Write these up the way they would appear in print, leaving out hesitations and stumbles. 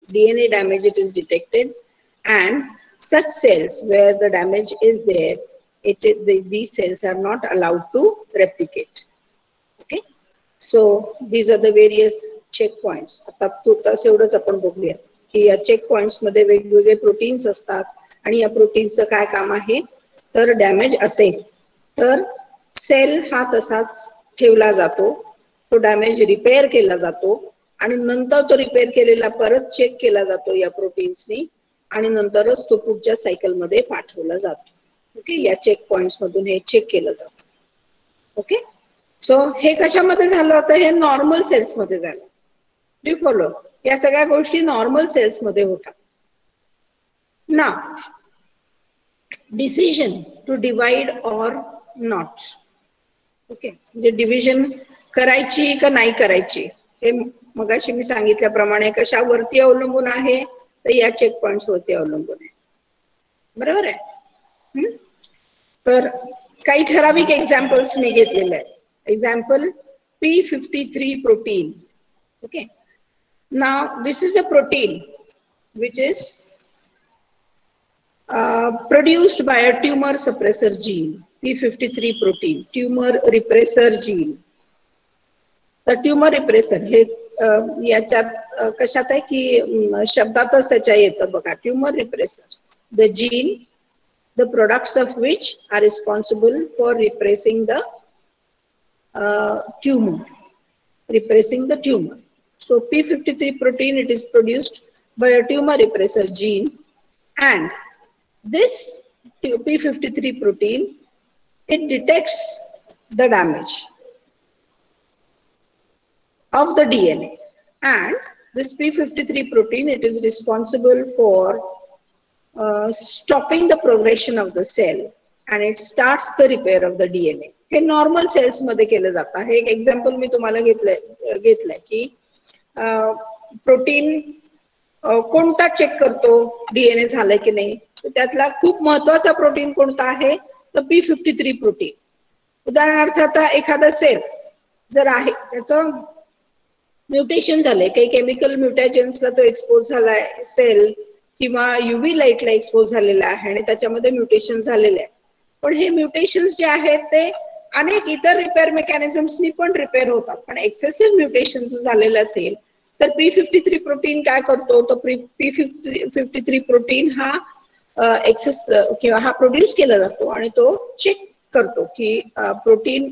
DNA damage it is detected, and such cells where the damage is there, these cells are not allowed to replicate. Okay, so these are the various checkpoints. आता तुर्तास एवढंच आपण बघूया की या check points मध्ये वेगवेगळे proteins असतात आणि या प्रोटीन्सचं काय काम आहे, तर डॅमेज असेल तर सेल हा तसाच ठेवला जातो, तो डॅमेज रिपेअर केला जातो आणि नंतर तो रिपेअर केलेला परत चेक केला जातो या प्रोटीन्सनी आणि नंतरच तो पुढच्या सायकल मध्ये पाठवला जातो. ओके, या चेक पॉइंट्स मधून हे चेक केलं जातं. ओके, सो हे कशामध्ये झालं होतं, हे नॉर्मल सेल्स मध्ये झालं. डू फॉलो, या सगळ्या गोष्टी नॉर्मल सेल्स मध्ये होतात. ना decision to divide or not. Okay, म्हणजे डिव्हिजन करायची का नाही करायची हे मगाशी मी सांगितल्याप्रमाणे कशावरती अवलंबून आहे, तर या चेक पॉइंट्स वरती अवलंबून आहे. बरोबर आहे. तर काही ठराविक एक्झाम्पल्स मी घेतलेले आहेत. Example P53 protein. Okay, now this is a protein which is produced by a tumor suppressor gene. P53 protein, tumor repressor gene. तर ट्यूमर रिप्रेसर हे याच्यात कशात आहे की शब्दातच त्याच्या येतं बघा, tumour repressor, the gene the products of which are responsible for repressing the tumor, repressing the tumor. So P53 protein, it is produced by a tumor repressor gene, and this P53 protein, it detects the damage of the DNA, and this P53 protein, it is responsible for stopping the progression of the cell and it starts the repair of the DNA. हे normal cells मध्ये केलं जातं. हे एक example मी तुम्हाला घेतलंय की protein कोणता check करतो डीएनए झालंय की नाही, तर त्यातला खूप महत्वाचा प्रोटीन कोणता आहे, तर P53 प्रोटीन. उदाहरणार्थ आता एखादा सेल जर आहे त्याचं म्युटेशन झालंय, काही केमिकल म्युटेशन्सला तो एक्सपोज झालाय सेल किंवा युव्ही लाईटला एक्सपोज झालेला आहे आणि त्याच्यामध्ये म्युटेशन झालेले आहे. पण हे म्युटेशन्स जे आहेत ते अनेक इतर रिपेअर मेकॅनिझम्सनी पण रिपेअर होतात, पण एक्सेसिव्ह म्युटेशन्स झालेलं असेल तर P53 प्रोटीन काय करतो, तो P53 प्रोटीन हा एक्सेस किंवा हा प्रोड्यूस केला जातो आणि तो चेक करतो की प्रोटीन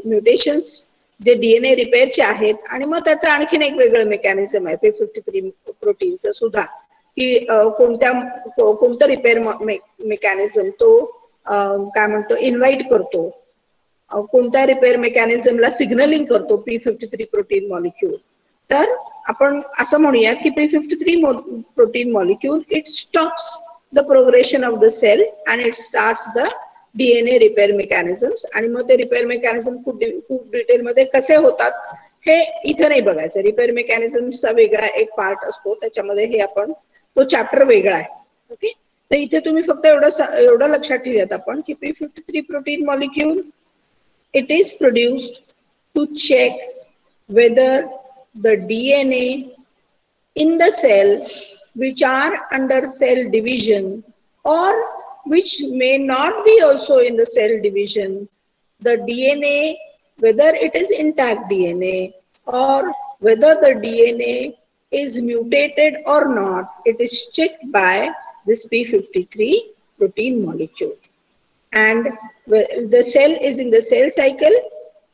म्युटेशन्स जे डीएनए रिपेअरचे आहेत, आणि मग त्याचं आणखीन एक वेगळं मेकॅनिझम आहे P53 प्रोटीनचं सुद्धा की कोणतं रिपेअर मेकॅनिझम तो काय म्हणतो इन्व्हाइट करतो, कोणत्या रिपेअर मेकॅनिझमला सिग्नलिंग करतो P53 प्रोटीन मॉलिक्यूल. तर आपण असं म्हणूया की P53 protein molecule it stops the progression of the cell and it starts the DNA repair mechanisms. आणि मग ते रिपेअर मेकॅनिझम खूप डिटेल मध्ये कसे होतात हे इथं नाही बघायचं. रिपेअर मेकॅनिझमचा वेगळा एक पार्ट असतो, त्याच्यामध्ये हे आपण तो चॅप्टर वेगळा आहे. ओके, तर इथे तुम्ही फक्त एवढं लक्षात ठेवूयात आपण की P53 protein molecule it is produced to check whether the DNA in the cells which are under cell division or which may not be also in the cell division, the DNA, whether it is intact DNA or whether the DNA is mutated or not, it is checked by this P53 protein molecule. And the cell is in the cell cycle,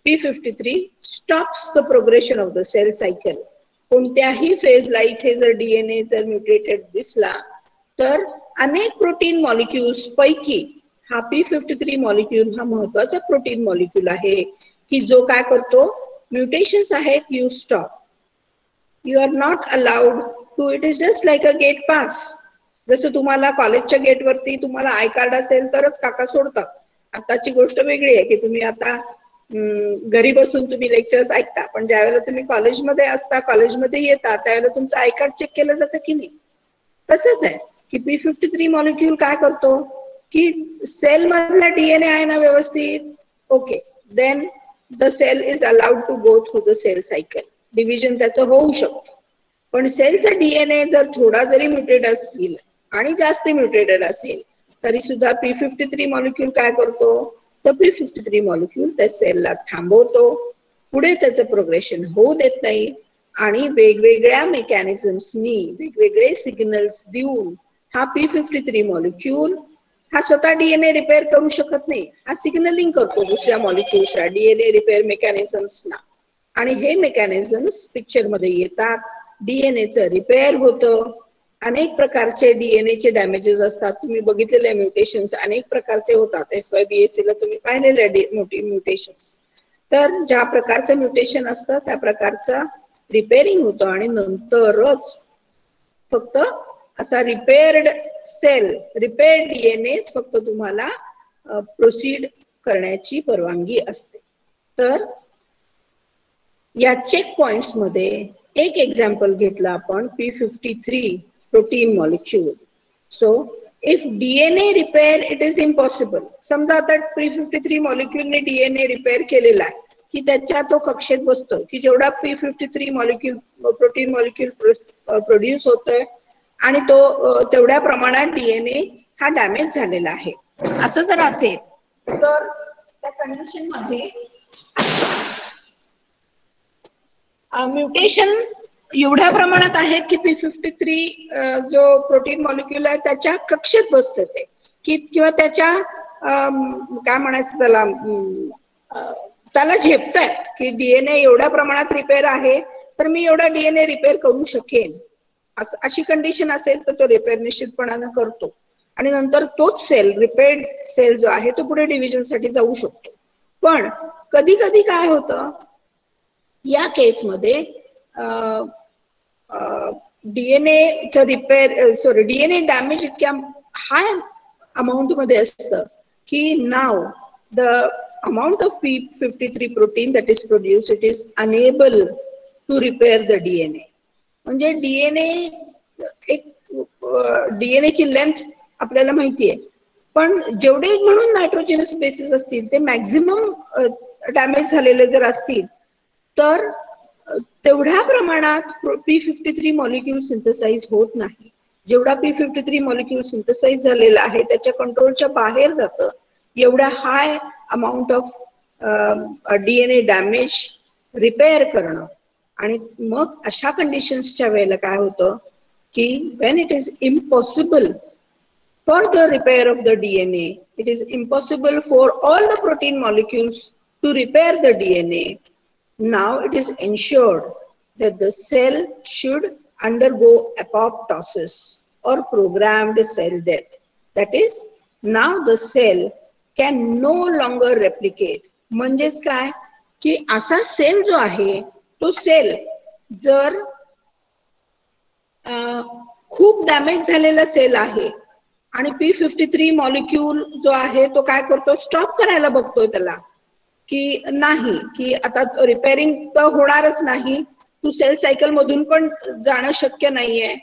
P53 stops the progression of the cell cycle. कोणत्याही फेजला इथे जर DNA जर mutated दिसला तर अनेक protein molecules पैकी हा P53 molecule हा महत्वाचा प्रोटीन मॉलिक्यूल आहे की जो काय करतो, म्युटेशन्स आहेत you stop, you are not allowed to, it is just like a gate pass. जसं तुम्हाला कॉलेजच्या गेटवरती तुम्हाला आय कार्ड असेल तरच काका सोडतात. आताची गोष्ट वेगळी आहे की तुम्ही आता घरी बसून तुम्ही लेक्चर्स ऐकता, पण ज्यावेळेला तुम्ही कॉलेजमध्ये असता, कॉलेजमध्ये येता, त्यावेळेला तुमचं आय कार्ड चेक केलं जातं की नाही. तसंच आहे की P53 मॉलिक्यूल काय करतो की सेल मधला डीएनए आहे ना व्यवस्थित, okay, then the cell is allowed to go through the cell cycle, division त्याचं होऊ शकतं. पण सेलचा डीएनए जर थोडा जरी म्युटेड असेल आणि जास्त म्युटेटेड असेल तरी सुद्धा P53 मॉलिक्यूल काय करतो, तर P53 मॉलिक्यूल त्या सेलला थांबवतो, पुढे त्याचं प्रोग्रेशन होऊ देत नाही आणि वेगवेगळ्या मेकॅनिझम्सनी वेगवेगळे सिग्नल्स देऊन हा P53 मॉलिक्यूल हा स्वतः डीएनए रिपेअर करू शकत नाही, हा सिग्नलिंग करतो दुसऱ्या मॉलिक्यूल्सला, डीएनए रिपेअर मेकॅनिझम्सना, आणि हे मेकॅनिझम्स पिक्चर मध्ये येतात. डीएनएचं रिपेअर होतं. अनेक प्रकारचे डीएनएचे डॅमेजेस असतात, तुम्ही बघितलेले म्युटेशन्स अनेक प्रकारचे होतात. SYBAC ला तुम्ही पाहिलेले म्युटेशन्स. तर ज्या प्रकारचं म्युटेशन असतं त्या प्रकारचं रिपेअरिंग होतं आणि नंतरच फक्त असा रिपेअर्ड सेल, रिपेअर्ड डीएनए फक्त तुम्हाला प्रोसीड करण्याची परवानगी असते. तर या चेक पॉइंट्स मध्ये एक एक्झाम्पल घेतलं आपण P53 protein molecule. So if DNA repair it is impossible. समजा आता P53 मॉलिक्यूलने डीएनए रिपेअर केलेला आहे की त्याच्या तो कक्षेत बसतोय की जेवढा P53 molecule protein molecule produce होतोय आणि तो तेवढ्या प्रमाणात डीएनए हा डॅमेज झालेला आहे, असं जर असेल तर त्या कंडिशन मध्ये म्युटेशन एवढ्या प्रमाणात आहेत की P53 जो प्रोटीन मॉलिक्यूल आहे त्याच्या कक्षेत बसतं ते, की किंवा त्याच्या काय म्हणायचं त्याला त्याला झेपतंय की डीएनए एवढ्या प्रमाणात रिपेअर आहे तर मी एवढा डीएनए रिपेअर करू शकेन, अशी कंडिशन असेल तर तो रिपेअर निश्चितपणानं करतो आणि नंतर तोच सेल, रिपेअर्ड सेल जो आहे तो पुढे डिव्हिजन साठी जाऊ शकतो. पण कधी कधी काय होतं या केसमध्ये डीएनएचं रिपेअर डीएनए डॅमेज इतक्या हाय अमाऊंट मध्ये असतं की नाव the amount of P53 protein that is produced, it is unable to repair the DNA. म्हणजे डीएनए एक डीएनए ची लेंथ आपल्याला माहिती आहे, पण जेवढे म्हणून नायट्रोजनस बेसिस असतील ते मॅक्झिमम डॅमेज झालेले जर असतील तर तेवढ्या प्रमाणात P53 मॉलिक्यूल सिंथेसाइज होत नाही. जेवढा P53 मॉलिक्यूल सिंथेसाइज झालेला आहे त्याच्या कंट्रोलच्या बाहेर जातं. एवढा high amount of DNA damage repair करणं, आणि मग अशा कंडिशन्सच्या वेळेला काय होतं की when it is impossible for the repair of the DNA, it is impossible for all the protein molecules to repair the DNA. Now it is ensured that the cell should undergo apoptosis or programmed cell death. That is, now the cell can no longer replicate. म्हणजेच काय की असा cell जो आहे तो cell जर खूप damage झालेला सेल आहे आणि P53 मॉलिक्यूल जो आहे तो काय करतो, स्टॉप करायला बघतोय त्याला की नाही, की आता रिपेअरिंग तर होणारच नाही, तू सेल सायकल मधून पण जाणं शक्य नाहीये,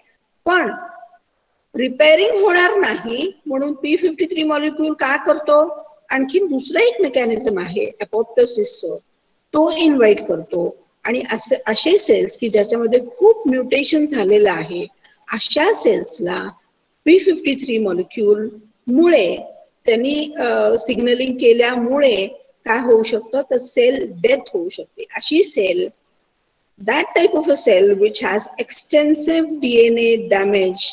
पण रिपेअरिंग होणार नाही म्हणून P53 मॉलिक्यूल काय करतो, आणखी दुसरा एक मेकॅनिझम आहे अपोप्टोसिसचं, तो इन्व्हाइट करतो आणि असे सेल्स की ज्याच्यामध्ये खूप म्युटेशन झालेलं आहे अशा सेल्सला P53 मॉलिक्यूल मुळे त्यांनी सिग्नलिंग केल्यामुळे काय होऊ शकतं तर सेल डेथ होऊ शकते. अशी cell, that type of a cell which has extensive DNA damage,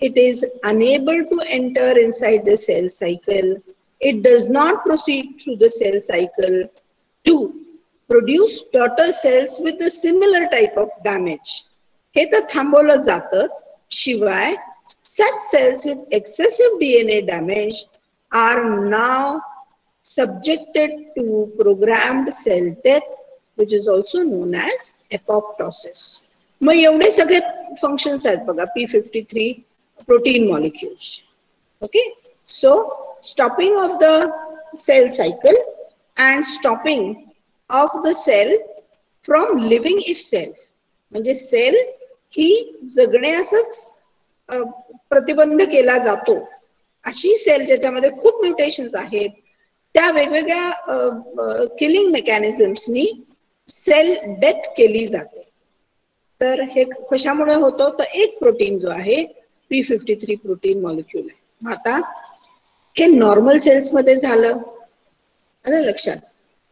it is unable to enter inside the cell cycle. It does not proceed through the cell cycle to produce daughter cells with a similar type of damage. हे तर थांबवलं जातच, शिवाय such cells with excessive DNA damage are now subjected to programmed cell death, which is also known as apoptosis. मग एवढे सगळे functions आहेत बघा P53 protein molecules. Okay, so stopping of the cell cycle and stopping of the cell from living itself, म्हणजे cell ही जगण्यासच प्रतिबंध केला जातो. अशी सेल ज्याच्यामध्ये खूप म्युटेशन्स आहेत त्या वेगवेगळ्या किलिंग मेकॅनिझम्सनी सेल डेथ केली जाते. तर हे कशामुळे होतं, तर एक प्रोटीन जो आहे P53 प्रोटीन मॉलिक्यूल आहे. आता हे नॉर्मल सेल्स मध्ये झालं, आलं लक्षात,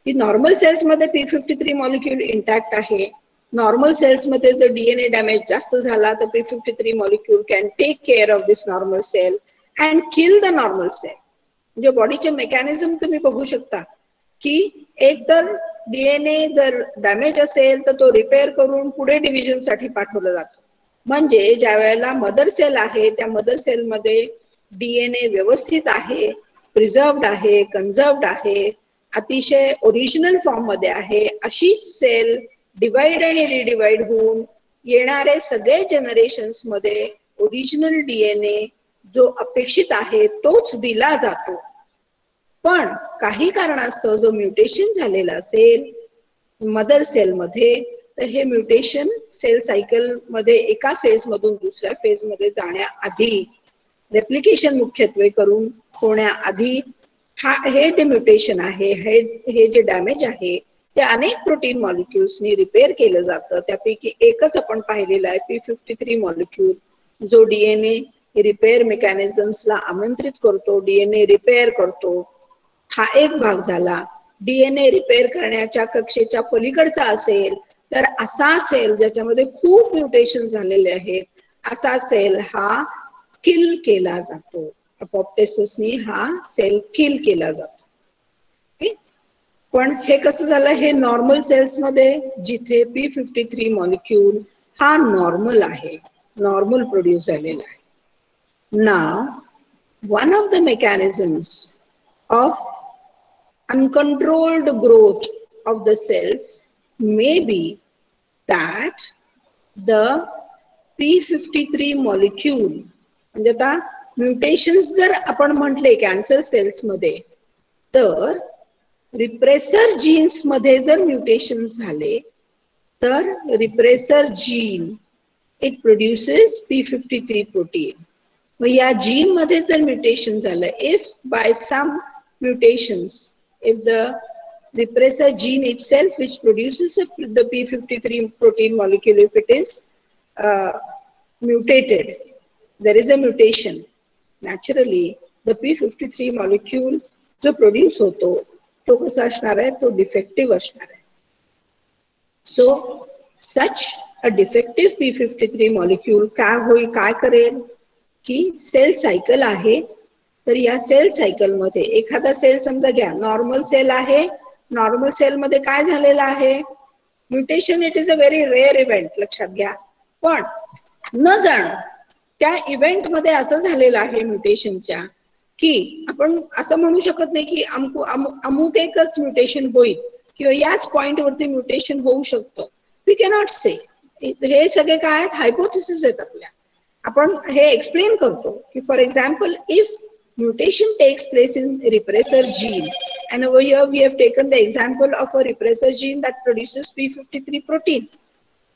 की नॉर्मल सेल्स मध्ये P53 मॉलिक्यूल इंटॅक्ट आहे. नॉर्मल सेल्स मध्ये जर डीएनए डॅमेज जास्त झाला तर P53 molecule can take care of this normal cell and kill the normal cell. म्हणजे बॉडीचे मेकॅनिझम तुम्ही बघू शकता की एक तर डीएनए जर डॅमेज असेल तर तो रिपेअर करून पुढे डिव्हिजन साठी पाठवलं जातं. म्हणजे ज्या वेळेला मदर सेल आहे त्या मदर सेल मध्ये डीएनए व्यवस्थित आहे, प्रिझर्व्ड आहे, कन्झर्व्ड आहे, अतिशय ओरिजिनल फॉर्म मध्ये आहे, अशी सेल डिवाइड आणि रिडिवाइड होऊन येणारे सगळे जनरेशन्स मध्ये ओरिजिनल डीएनए जो अपेक्षित आहे तोच दिला जातो. पण काही कारणास्तव जो म्युटेशन झालेला असेल मदर सेल मध्ये, तर हे म्युटेशन सेल सायकल मध्ये एका फेज मधून दुसऱ्या फेज मध्ये जाण्याआधी, रेप्लिकेशन मुख्यत्वे करून होण्याआधी हे जे म्युटेशन आहे, हे जे डॅमेज आहे ते अनेक प्रोटीन मॉलिक्युल्सनी रिपेअर केलं जातं. त्यापैकी एकच आपण पाहिलेलं आहे P53 मॉलिक्यूल, जो डीएनए रिपेअर मेकॅनिझम्सला आमंत्रित करतो, डीएनए रिपेअर करतो. हा एक भाग झाला. डीएनए रिपेअर करण्याच्या कक्षेच्या पलीकडचा असेल तर असा सेल ज्याच्यामध्ये खूप म्युटेशन झालेले आहेत, असा सेल हा किल केला जातो. अपोप्टोसिसनी हा सेल किल केला जातो. पण हे कसं झालं, हे नॉर्मल सेल्स मध्ये जिथे P53 मॉलिक्यूल हा नॉर्मल आहे, नॉर्मल प्रोड्यूस झालेला आहे. Now one of the mechanisms of uncontrolled growth of the cells may be that the P53 molecule, म्हणजे आता म्युटेशन्स जर आपण म्हटले कॅन्सर सेल्स मध्ये, तर रिप्रेसर जीन्स मध्ये जर म्युटेशन झाले तर repressor gene it produces P53 protein. मग या जीन मध्ये जर म्युटेशन झालं, if by some mutations, if the repressor gene itself which produces the P53 protein molecule, if it is mutated, there is a mutation, naturally the P53 molecule जो produce होतो तो कसा असणार आहे, तो डिफेक्टिव्ह असणार आहे. सो सच अ डिफेक्टिव्ह P53 मॉलिक्यूल काय करेल की सेल सायकल आहे, तर या सेल सायकल मध्ये एखादा सेल समजा घ्या, नॉर्मल सेल आहे, नॉर्मल सेल मध्ये काय झालेलं आहे, mutation. It is a very rare event, लक्षात घ्या. पण न जाण त्या इव्हेंट मध्ये असं झालेलं आहे म्युटेशनच्या, की आपण असं म्हणू शकत नाही की अमुक एकच म्युटेशन होईल किंवा याच पॉइंट वरती म्युटेशन होऊ शकतं. वी कॅनॉट से. हे सगळे काय आहेत, हायपोथेसिस आहेत आपल्या. आपण हे एक्सप्लेन करतो की for example if mutation takes place in repressor gene, and over here we have taken the example of a repressor gene that produces P53 protein.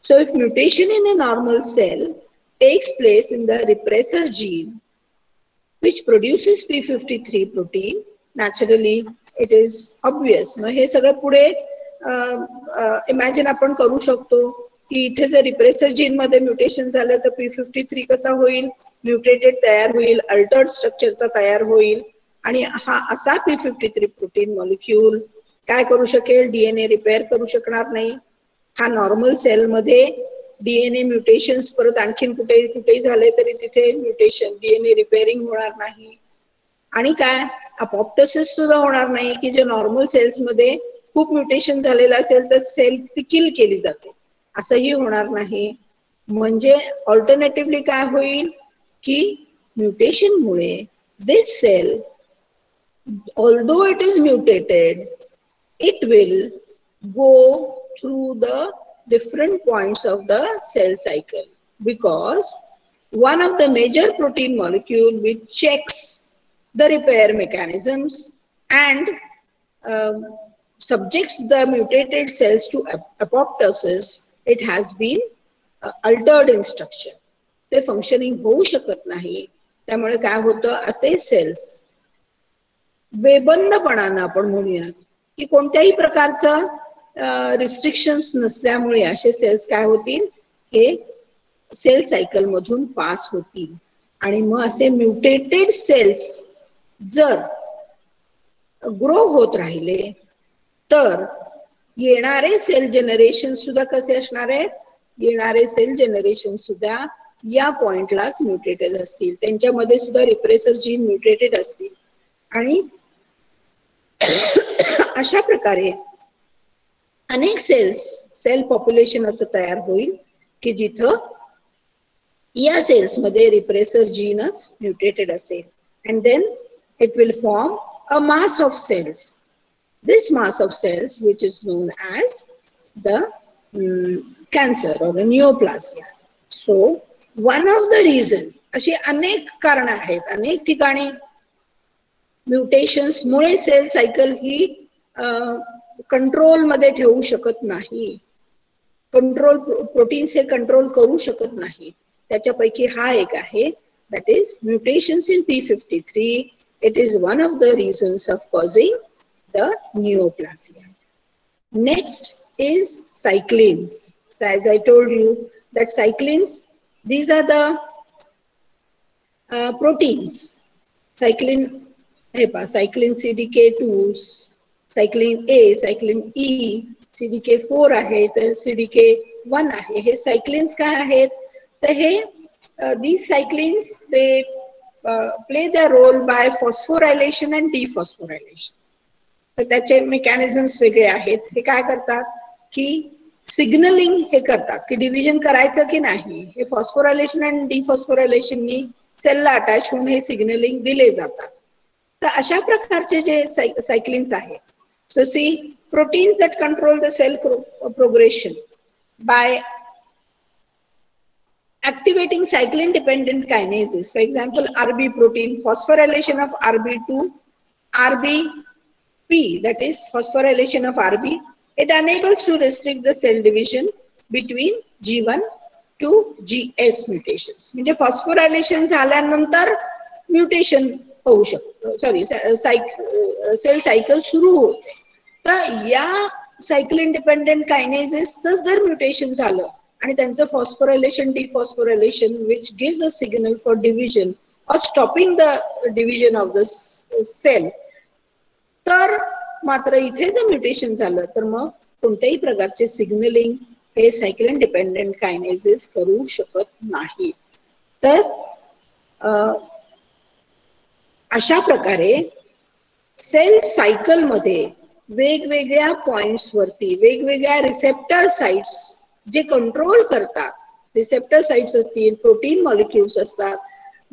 So if mutation in a normal cell takes place in the repressor gene which produces P53 protein, naturally it is obvious. मग हे सगळं पुढे imagine आपण करू शकतो की इथे जर repressor gene मध्ये mutation झालं तर P53 कसा होईल, म्युटेटेड तयार होईल, अल्टर्ड स्ट्रक्चरचा तयार होईल, आणि हा असा P53 प्रोटीन मॉलिक्यूल काय करू शकेल, डीएनए रिपेअर करू शकणार नाही. हा नॉर्मल सेल मध्ये डीएनए म्युटेशन्स परत आणखीन कुठेही झाले तरी तिथे म्युटेशन डीएनए रिपेअरिंग होणार नाही. आणि काय, अपोप्टोसिस सुद्धा होणार नाही, की जे नॉर्मल सेल्स मध्ये खूप म्युटेशन झालेलं असेल तर सेल ती किल केली जाते, असंही होणार नाही. म्हणजे ऑल्टरनेटिव्हली काय होईल की म्युटेशन मुळे this cell, although it is mutated, it will go through the different points of the cell cycle, because one of the major protein molecule which checks the repair mechanisms and subjects the mutated cells to apoptosis, it has been altered in structure. ते functioning होऊ शकत नाही. त्यामुळे काय होतं, असे sales बेबंदपणानं आपण म्हणूयात की कोणत्याही प्रकारचं रिस्ट्रिक्शन्स नसल्यामुळे असे सेल्स काय होतील हे सेल सायकल मधून पास होतील आणि मग असे म्युटेटेड सेल्स जर ग्रो होत राहिले तर येणारे सेल जनरेशन सुद्धा कसे असणार आहेत, येणारे सेल जनरेशन सुद्धा या पॉइंटलाच म्युटेटेड असतील, त्यांच्यामध्ये सुद्धा रिप्रेसर जीन म्युटेटेड असतील आणि अशा प्रकारे अनेक सेल पॉप्युलेशन असं तयार होईल की जिथं या सेल्स मध्ये रिप्रेसर जीनच म्युटेटेड असेल and then it will form a mass of cells. This mass of cells which is known as the cancer or the neoplasia. So one of the reason, अशी अनेक कारण आहेत, अनेक ठिकाणी म्युटेशन्स मुळे cell cycle ही control मध्ये ठेवू शकत नाही, कंट्रोल प्रोटीन्स हे कंट्रोल करू शकत नाही. त्याच्यापैकी हा एक आहे, that is mutations in p53. It is one of the reasons of causing the neoplasia. Next is cyclins. So as I told you that cyclins, these are the proteins. Cyclin हे पहा, cyclin CDK2, cyclin A, cyclin E, CDK4 आहे, तर CDK1 आहे. हे cyclins काय आहेत, तर हे these cyclins they play their role by phosphorylation and dephosphorylation. तर त्याचे mechanisms वेगळे आहेत. हे काय करतात की सिग्नलिंग हे करतात की डिव्हिजन करायचं की नाही, हे फॉस्फोरायलेशन आणि डिफॉस्फोरायलेशननी सेलला अटॅच होऊन हे सिग्नलिंग दिले जातात. तर अशा प्रकारचे जे सायक्लिन्स आहेत, so these proteins that control the cell progression by activating cyclin dependent kinases, for example RB protein, phosphorylation of RB to RBP, that is phosphorylation of RB, it enables to restrict the cell division between G1 to GS mutations. म्हणजे phosphorylation झाल्यानंतर mutation होऊ शकतो, sorry cell cycle सुरू होते. तर या सायक्लिन dependent कायनेजेसचं जर mutation झालं आणि त्यांचं phosphorylation dephosphorylation which gives a signal for division और stopping the division of the cell, तर मात्र इथे जर म्युटेशन झालं तर मग कोणत्याही प्रकारचे सिग्नलिंग हे सायक्लिन डिपेंडेंट कायनेजेस करू शकत नाही. तर अशा प्रकारे सेल सायकल मध्ये वेगवेगळ्या पॉइंट्स वरती वेगवेगळ्या रिसेप्टर साइट्स जे कंट्रोल करतात, रिसेप्टर साइट्स असतील, प्रोटीन मॉलिक्युल्स असतात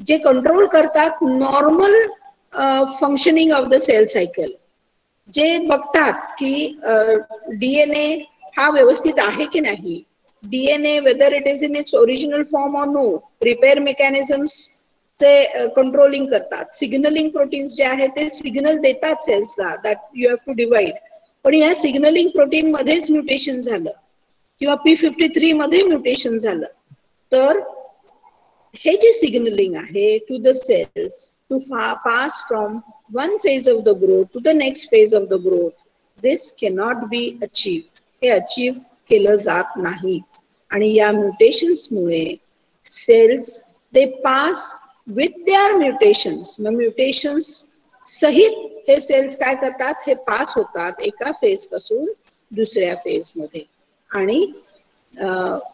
जे कंट्रोल करतात normal functioning of the cell cycle, जे बघतात की डीएनए हा व्यवस्थित आहे की नाही, DNA whether it is in its original form or no, repair mechanisms चे कंट्रोलिंग करतात, सिग्नलिंग प्रोटीन्स जे आहेत ते सिग्नल देतात सेल्सला that you have to divide. पण या सिग्नलिंग प्रोटीन मध्येच म्युटेशन झालं किंवा P53 मध्ये म्युटेशन झालं तर हे जे सिग्नलिंग आहे to the cells to pass from one phase of the growth to the next phase of the growth, this cannot be achieve, हे अचीव केलं जात नाही. आणि या म्युटेशन्समुळे cells they pass with their mutations, मग म्युटेशन्स सहित हे सेल्स काय करतात, हे पास होतात एका फेज पासून दुसऱ्या फेज मध्ये. आणि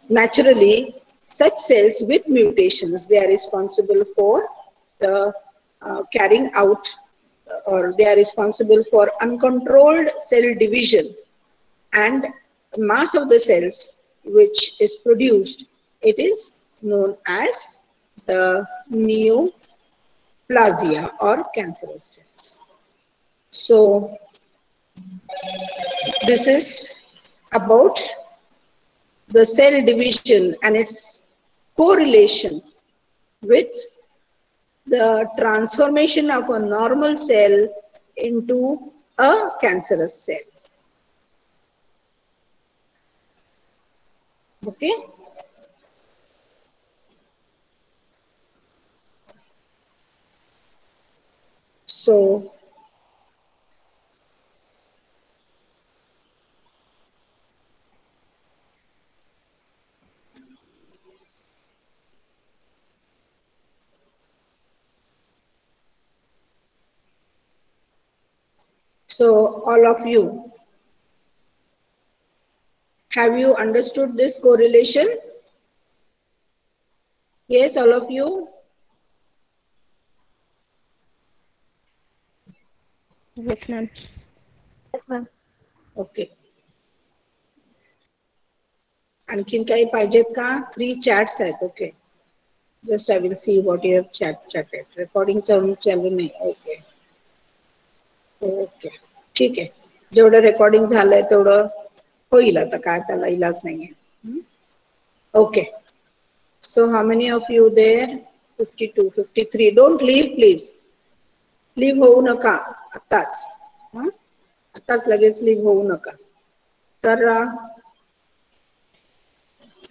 naturally such cells with mutations, they are responsible for the carrying out or they are responsible for uncontrolled cell division, and mass of the cells which is produced, it is known as the neoplasia or cancerous cells. So this is about the cell division and its correlation with the transformation of a normal cell into a cancerous cell. Okay. So So all of you, have you understood this correlation? Yes, all of you? Yes, ma'am. Okay. आणखीन काही पाहिजेत का? 3 chats आहेत. Okay. Just I will see what you have chatted. Recording चालू नाही. Okay okay, ठीक आहे. जेवढं रेकॉर्डिंग झालंय तेवढं होईल. आता काय त्याला इलाज नाहीये. Okay. So how many of you there? 52, 53. Don't leave, please. Leave होऊ नका आताच. आताच लगेच leave होऊ नका. तर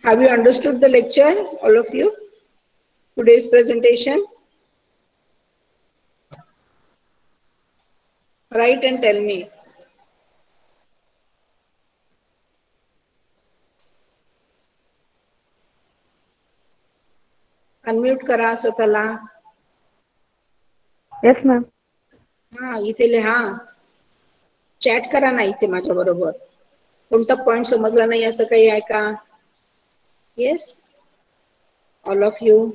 have you understood the lecture, all of you? Today's presentation? Write and tell me. Unmute करा स्वतःला. Yes, ma'am. हा, इथे लिहा. चॅट करा ना इथे माझ्या बरोबर. कोणता पॉइंट समजला नाही असं काही आहे का? Yes, all of you.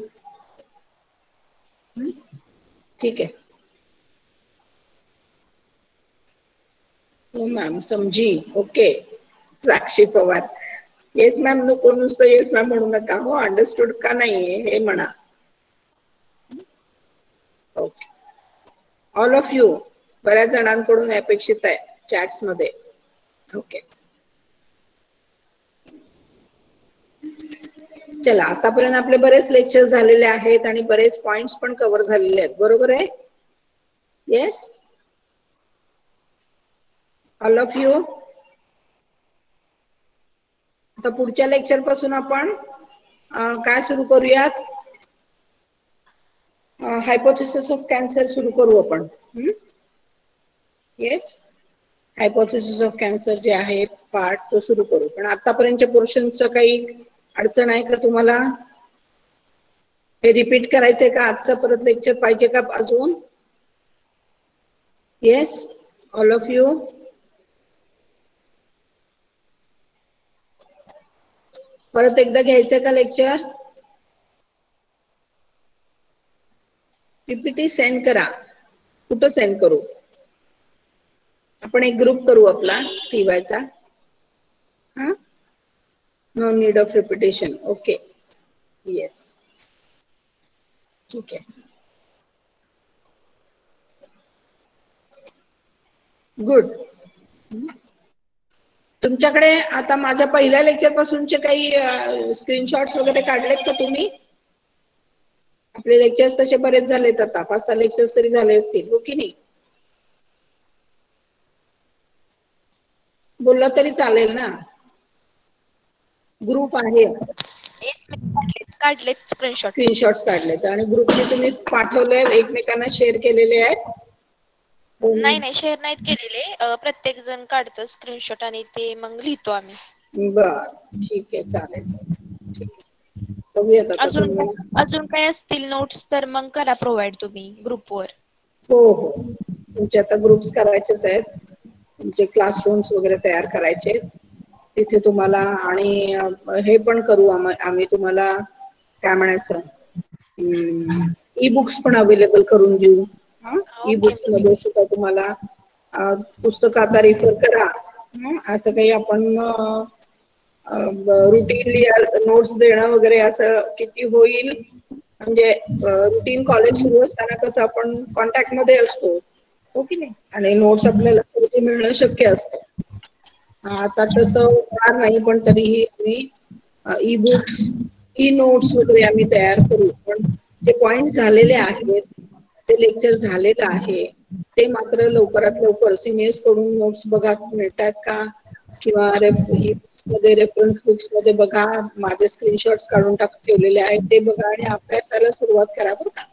ठीक आहे. हो मॅम, समजी. ओके. साक्षी पवार. येस मॅम नको, नुसतं येस मॅम म्हणू नका. हो, अंडरस्टूड का नाहीये हे म्हणा. ओके. All of you. बऱ्याच जणांकडून अपेक्षित आहे चॅट्स मध्ये. ओके. चला, आतापर्यंत आपले बरेच लेक्चर झालेले आहेत आणि बरेच पॉइंट्स पण कव्हर झालेले आहेत. बरोबर आहे? Yes, all of you. आता पुढच्या लेक्चर पासून आपण काय सुरू करूयात? हायपोथेसिस ऑफ कॅन्सर सुरू करू आपण. येस, हायपोथेसिस ऑफ कॅन्सर जे आहे पार्ट तो सुरू करू. पण आतापर्यंतच्या पोर्शनचं काही अडचण आहे का तुम्हाला? हे रिपीट करायचंय का? आजचं परत लेक्चर पाहिजे का अजून? Yes, all of you. परत एकदा घ्यायचंय का लेक्चर? पीपीटी सेंड करा. कुठं सेंड करू? आपण एक ग्रुप करू आपला टीवायचा. No need of repetition. Okay. Yes, ठीक आहे. गुड. तुमच्याकडे आता माझ्या पहिल्या लेक्चर पासूनचे काही स्क्रीनशॉट्स वगैरे काढलेत का तुम्ही? आपले लेक्चर्स तसे बरेच झालेत. आता 5-6 लेक्चर्स तरी झाले असतील, हो की नाही? बोललं तरी चालेल ना. ग्रुप आहे, काढलेत स्क्रीनशॉट. स्क्रीनशॉट्स काढलेत आणि ग्रुपने तुम्ही पाठवलंय, एकमेकांना शेअर केलेले आहेत. नाही शेअर नाहीत केलेले. प्रत्येक जण काढतं स्क्रीनशॉट आणि ते मग लिहितो आम्ही. बर, ठीक आहे. चालेल. ठीक आहे. बघूयात आता तुम्ही. अजून काय असतील नोट्स तर मग करा प्रोव्हाइड तुम्ही ग्रुपवर. हो हो, तुमचे आता ग्रुप्स करायचेच आहेत. तुमचे क्लासरूम्स वगैरे तयार करायचे. तिथे तुम्हाला आणि हे पण करू आम्ही तुम्हाला काय म्हणायचं, ई बुक्स पण अवेलेबल करून देऊ. ई ओके. बुक्स मध्ये सुद्धा तुम्हाला पुस्तक आता रेफर करा. असं काही आपण रुटीनली नोट्स देणं वगैरे असं किती होईल? म्हणजे रुटीन कॉलेज सुरू असताना कसं आपण कॉन्टॅक्ट मध्ये असतो, हो की नाही? आणि नोट्स आपल्याला सहज मिळणं शक्य असतं. आता तसं होणार नाही, पण तरीही आम्ही ई बुक्स, ई नोट्स वगैरे आम्ही तयार करू. पण जे पॉइंट झालेले आहेत, जे लेक्चर झालेलं आहे, ते मात्र लवकरात लवकर सिनियर्स कडून नोट्स बघा मिळतात का, किंवा ई बुक्स मध्ये, रेफरन्स बुक्स मध्ये बघा. माझे स्क्रीनशॉट्स काढून ठेवलेले आहेत ते बघा आणि अभ्यासाला सुरुवात करा बरं का.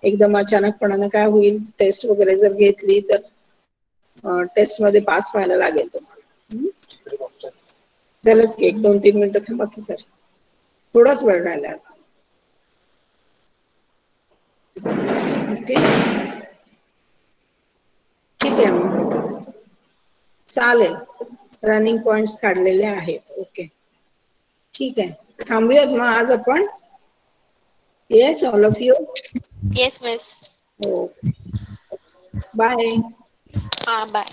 एकदम अचानकपणाने काय होईल, टेस्ट वगैरे जर घेतली तर टेस्ट मध्ये पास व्हायला लागेल तुम्हाला. झालंच की, 1-2-3 मिनिटं थांबा की सर, थोडाच वेळ राहिला आता. ओके, ठीक आहे मग. चालेल. रनिंग पॉइंट्स काढलेले आहेत. ओके, ठीक आहे. थांबूयात मग आज आपण. Yes, all of you. Yes miss. हो, बाय. हा bye.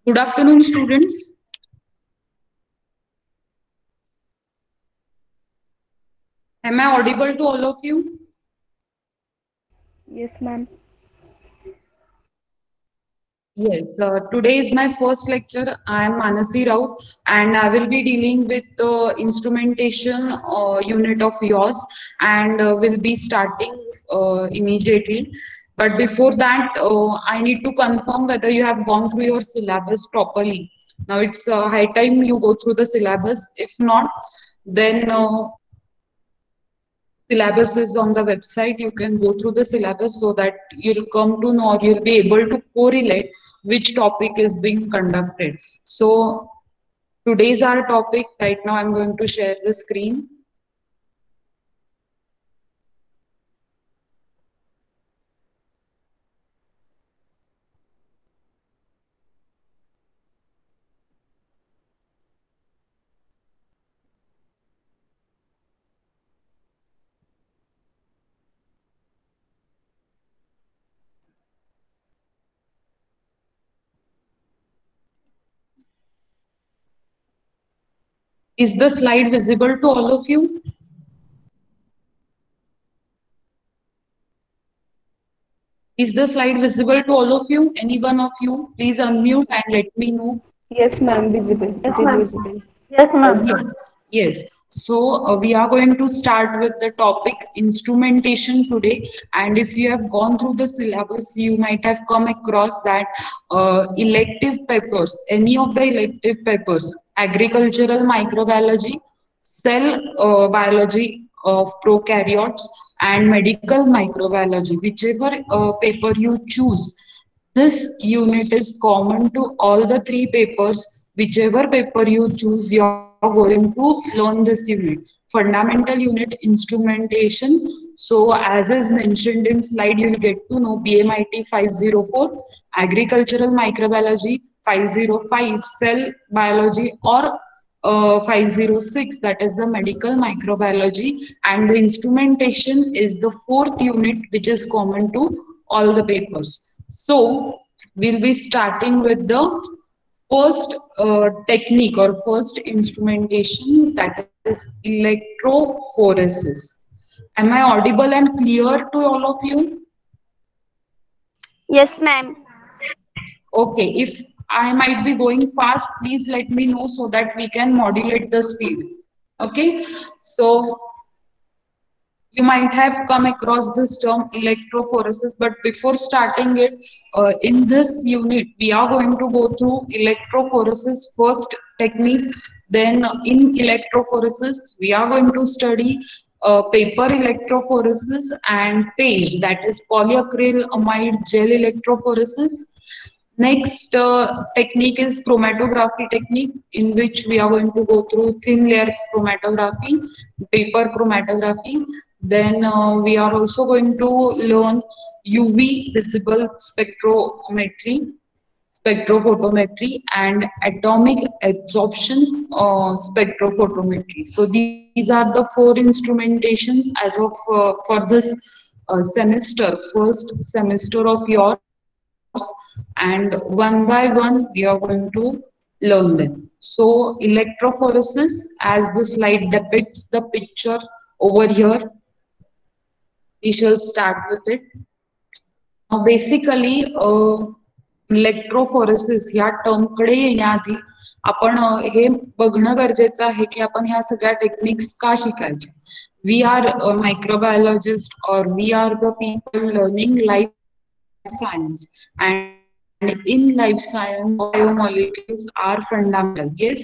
Good afternoon, students. Am I audible to all of you? Yes, ma'am. Yes, today is my first lecture. I am Manasi Raut and I will be dealing with the instrumentation unit of yours and will be starting immediately. But before that, I need to confirm whether you have gone through your syllabus properly. Now it's high time you go through the syllabus. If not, then syllabus is on the website. You can go through the syllabus so that you'll come to know or you'll be able to correlate which topic is being conducted. So today's our topic. Right now I'm going to share the screen. Is the slide visible to all of you? Is the slide visible to all of you? Any one of you? Please unmute and let me know. Yes, ma'am. Visible. Yes, It is ma'am. visible. Yes, ma'am. Yes. So we are going to start with the topic instrumentation today. And if you have gone through the syllabus, you might have come across that elective papers, any of the elective papers, agricultural microbiology, cell biology of prokaryotes, and medical microbiology, whichever paper you choose. This unit is common to all the three papers. Whichever paper you choose, you are going to learn this unit. Fundamental unit instrumentation. So as is mentioned in slide, you will get to know BMIT 504, agricultural microbiology 505, cell biology or 506, that is the medical microbiology, and the instrumentation is the fourth unit which is common to all the papers. So we'll be starting with the first technique or first instrumentation, that is electrophoresis. Am I audible and clear to all of you? Yes, ma'am. Okay, if I might be going fast, please let me know so that we can modulate the speed. Okay, so you might have come across this term electrophoresis, but before starting it, in this unit, we are going to go through electrophoresis first technique. Then in electrophoresis, we are going to study paper electrophoresis and PAGE, that is polyacrylamide gel electrophoresis. Next technique is chromatography technique, in which we are going to go through thin layer chromatography, paper chromatography. Then we are also going to learn UV visible spectrometry, spectrophotometry, and atomic absorption spectrophotometry. So these are the four instrumentations as of for this semester, first semester of yours, and one by one we are going to learn them. So electrophoresis, as the slide depicts the picture over here, we shall start with it. Now basically electrophoresis या टर्मकडे येण्याआधी आपण हे बघणं गरजेचं आहे की आपण ह्या सगळ्या टेक्निक्स का शिकायच्या. We are microbiologist or we are the people learning life science, and in life science biomolecules are fundamental. Yes,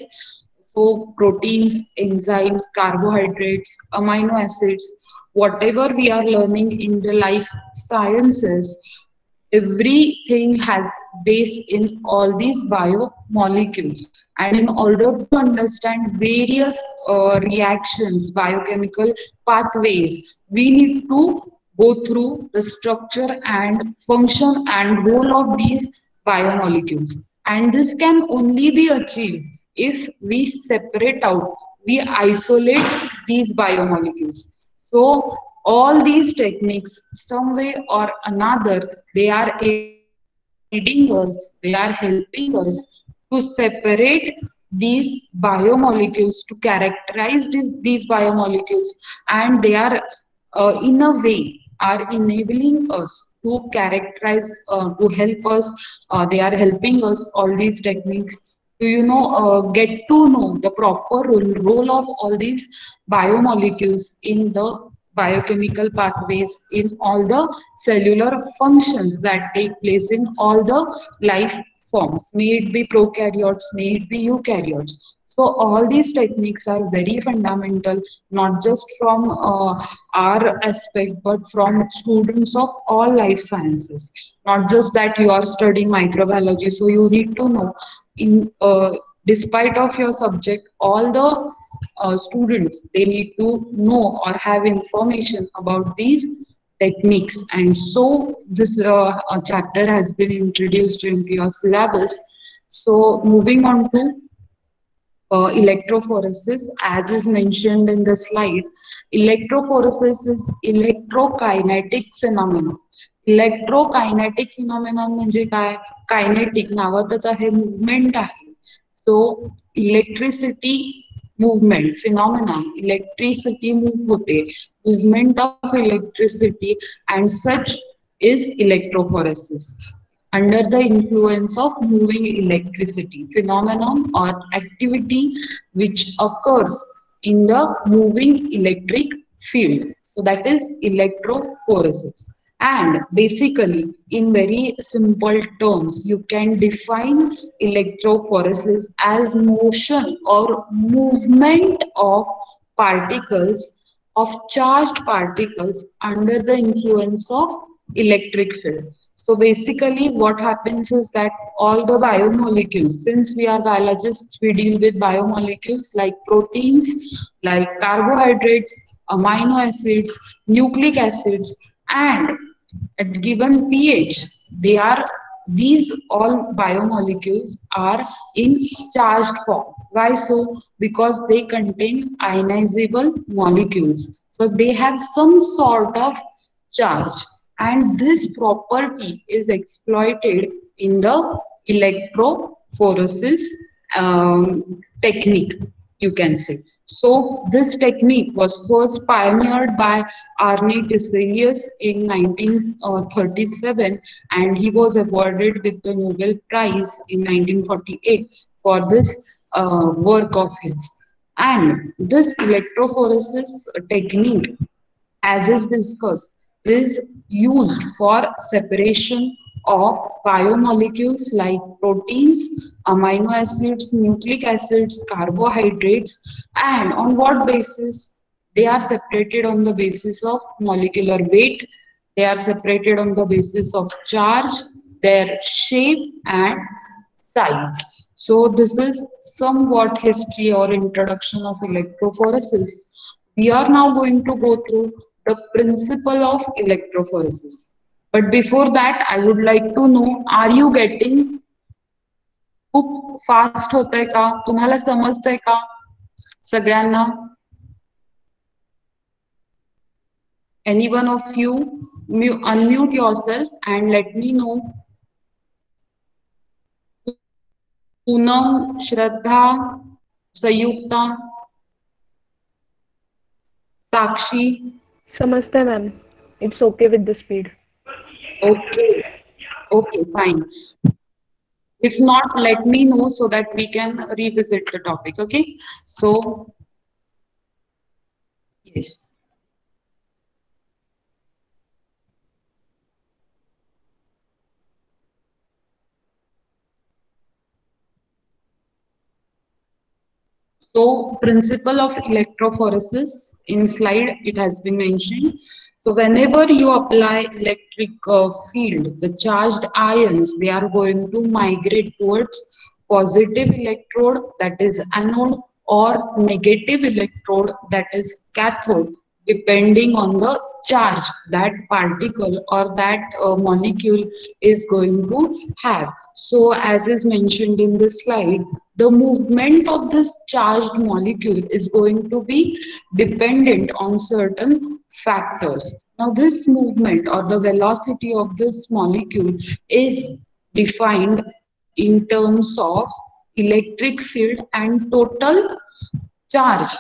so proteins, enzymes, carbohydrates, amino acids, whatever we are learning in the life sciences, everything has base in all these biomolecules. And in order to understand various reactions, biochemical pathways, we need to go through the structure and function and role of these biomolecules. And this can only be achieved if we separate out, we isolate these biomolecules. So all these techniques, some way or another, they are aiding us, they are helping us to to separate these biomolecules, to characterize these biomolecules, and they are in a way are enabling us to characterize, to help us, they are helping us, all these techniques, to get to know the proper role of all these biomolecules in the biochemical pathways, in all the cellular functions that take place in all the life forms, may it be prokaryotes, may it be eukaryotes. So all these techniques are very fundamental, not just from our aspect, but from students of all life sciences. Not just that you are studying microbiology, so you need to know in despite of your subject, all the students, they need to know or have information about these techniques. And so this chapter has been introduced into your syllabus. So moving on to electrophoresis, as is mentioned in the slide. Electrophoresis is electrokinetic phenomenon. Electrokinetic phenomenon म्हणजे काय? Kinetic नावातच आहे, movement आहे. So electricity movement phenomenon, electricity move होते, movement of electricity, and such is electrophoresis. Under the influence of moving electricity, phenomenon or activity which occurs in the moving electric field. So that is electrophoresis. And basically, in very simple terms, you can define electrophoresis as motion or movement of particles, of charged particles under the influence of electric field. So basically what happens is that all the biomolecules, since we are biologists, we deal with biomolecules like proteins, like carbohydrates, amino acids, nucleic acids, and at given pH, these all biomolecules are in charged form. Why so? Because they contain ionizable molecules. So they have some sort of charge, and this property is exploited in the electrophoresis um, technique, you can say. So this technique was first pioneered by Arne Tiselius in 1937, and he was awarded with the Nobel Prize in 1948 for this work of his. And this electrophoresis technique, as is discussed, is used for separation of biomolecules like proteins, amino acids, nucleic acids, carbohydrates, and on what basis? They are separated on the basis of molecular weight, they are separated on the basis of charge, their shape, and size. So this is somewhat history or introduction of electrophoresis. We are now going to go through the principle of electrophoresis. But before that, I would like to know, are you getting खूप fast होतंय का? तुम्हाला समजतंय का सगळ्यांना? Any one of you unmute yourself and let me know. Poonam, Shraddha, Sayukta, Sakshi. समजतंय ma'am. It's okay with the speed. Okay. Okay, fine. If not, let me know so that we can revisit the topic. Okay. So, yes. So, principle of electrophoresis, in slide it has been mentioned. So whenever you apply electric field, the charged ions, they are going to migrate towards positive electrode, that is anode, or negative electrode, that is cathode, depending on the charge that particle or that molecule is going to have. So as is mentioned in this slide, the movement of this charged molecule is going to be dependent on certain factors. Now this movement or the velocity of this molecule is defined in terms of electric field and total charge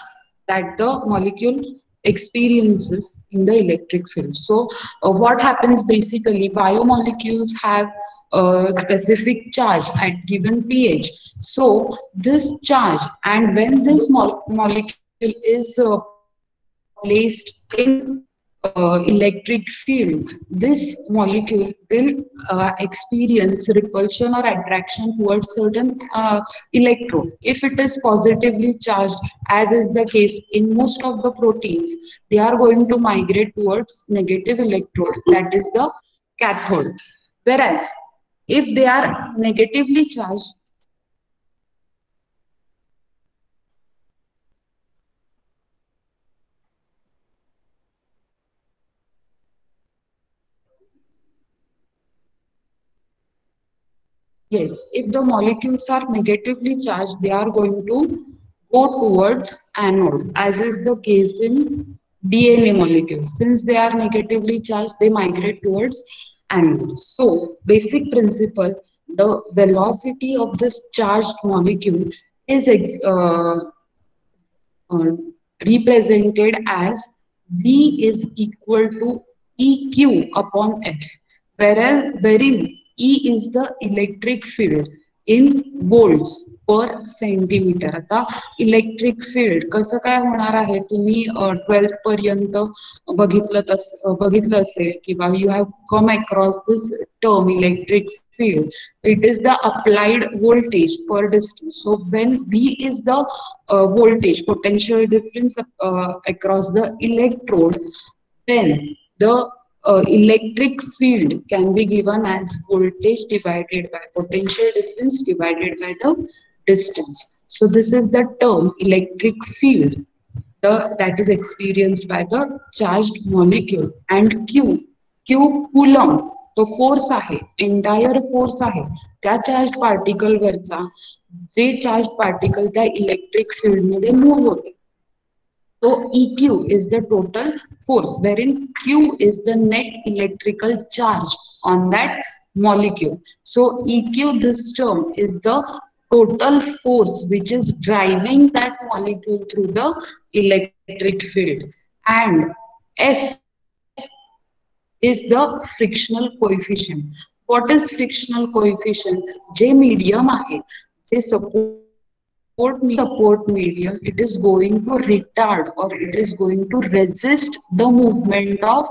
that the molecule experiences in the electric field. So what happens basically, biomolecules have a specific charge at given pH. So this charge, and when this molecule is placed in electric field, this molecule will experience repulsion or attraction towards certain electrode. If it is positively charged, as is the case in most of the proteins, they are going to migrate towards negative electrode, that is the cathode. Whereas if they are negatively charged, yes, if the molecules are negatively charged, they are going to go towards anode, as is the case in DNA molecules. Since they are negatively charged, they migrate towards anode. So, basic principle, the velocity of this charged molecule is uh, represented as V is equal to EQ upon F, whereas wherein E is the electric field in volts per centimeter. आता electric field कसं काय होणार आहे, तुम्ही 12th पर्यंत बघितलं असेल किंवा you have come across this term electric field. It is the applied voltage per distance. So when V is the voltage potential difference across the electrode, then the electric field can be given as voltage divided by potential difference divided by the distance. So this is the term electric field that is experienced by the charged molecule. And Q coulomb तो force आहे, entire force आहे त्या charge particle वरचा, जे charge particle त्या electric field मध्ये move होते. So EQ is the total force, wherein Q is the net electrical charge on that molecule. So EQ, this term, is the total force which is driving that molecule through the electric field. And F is the frictional coefficient. What is frictional coefficient? J medium आहे, जे support medium, it is going to retard or it is going to resist the movement of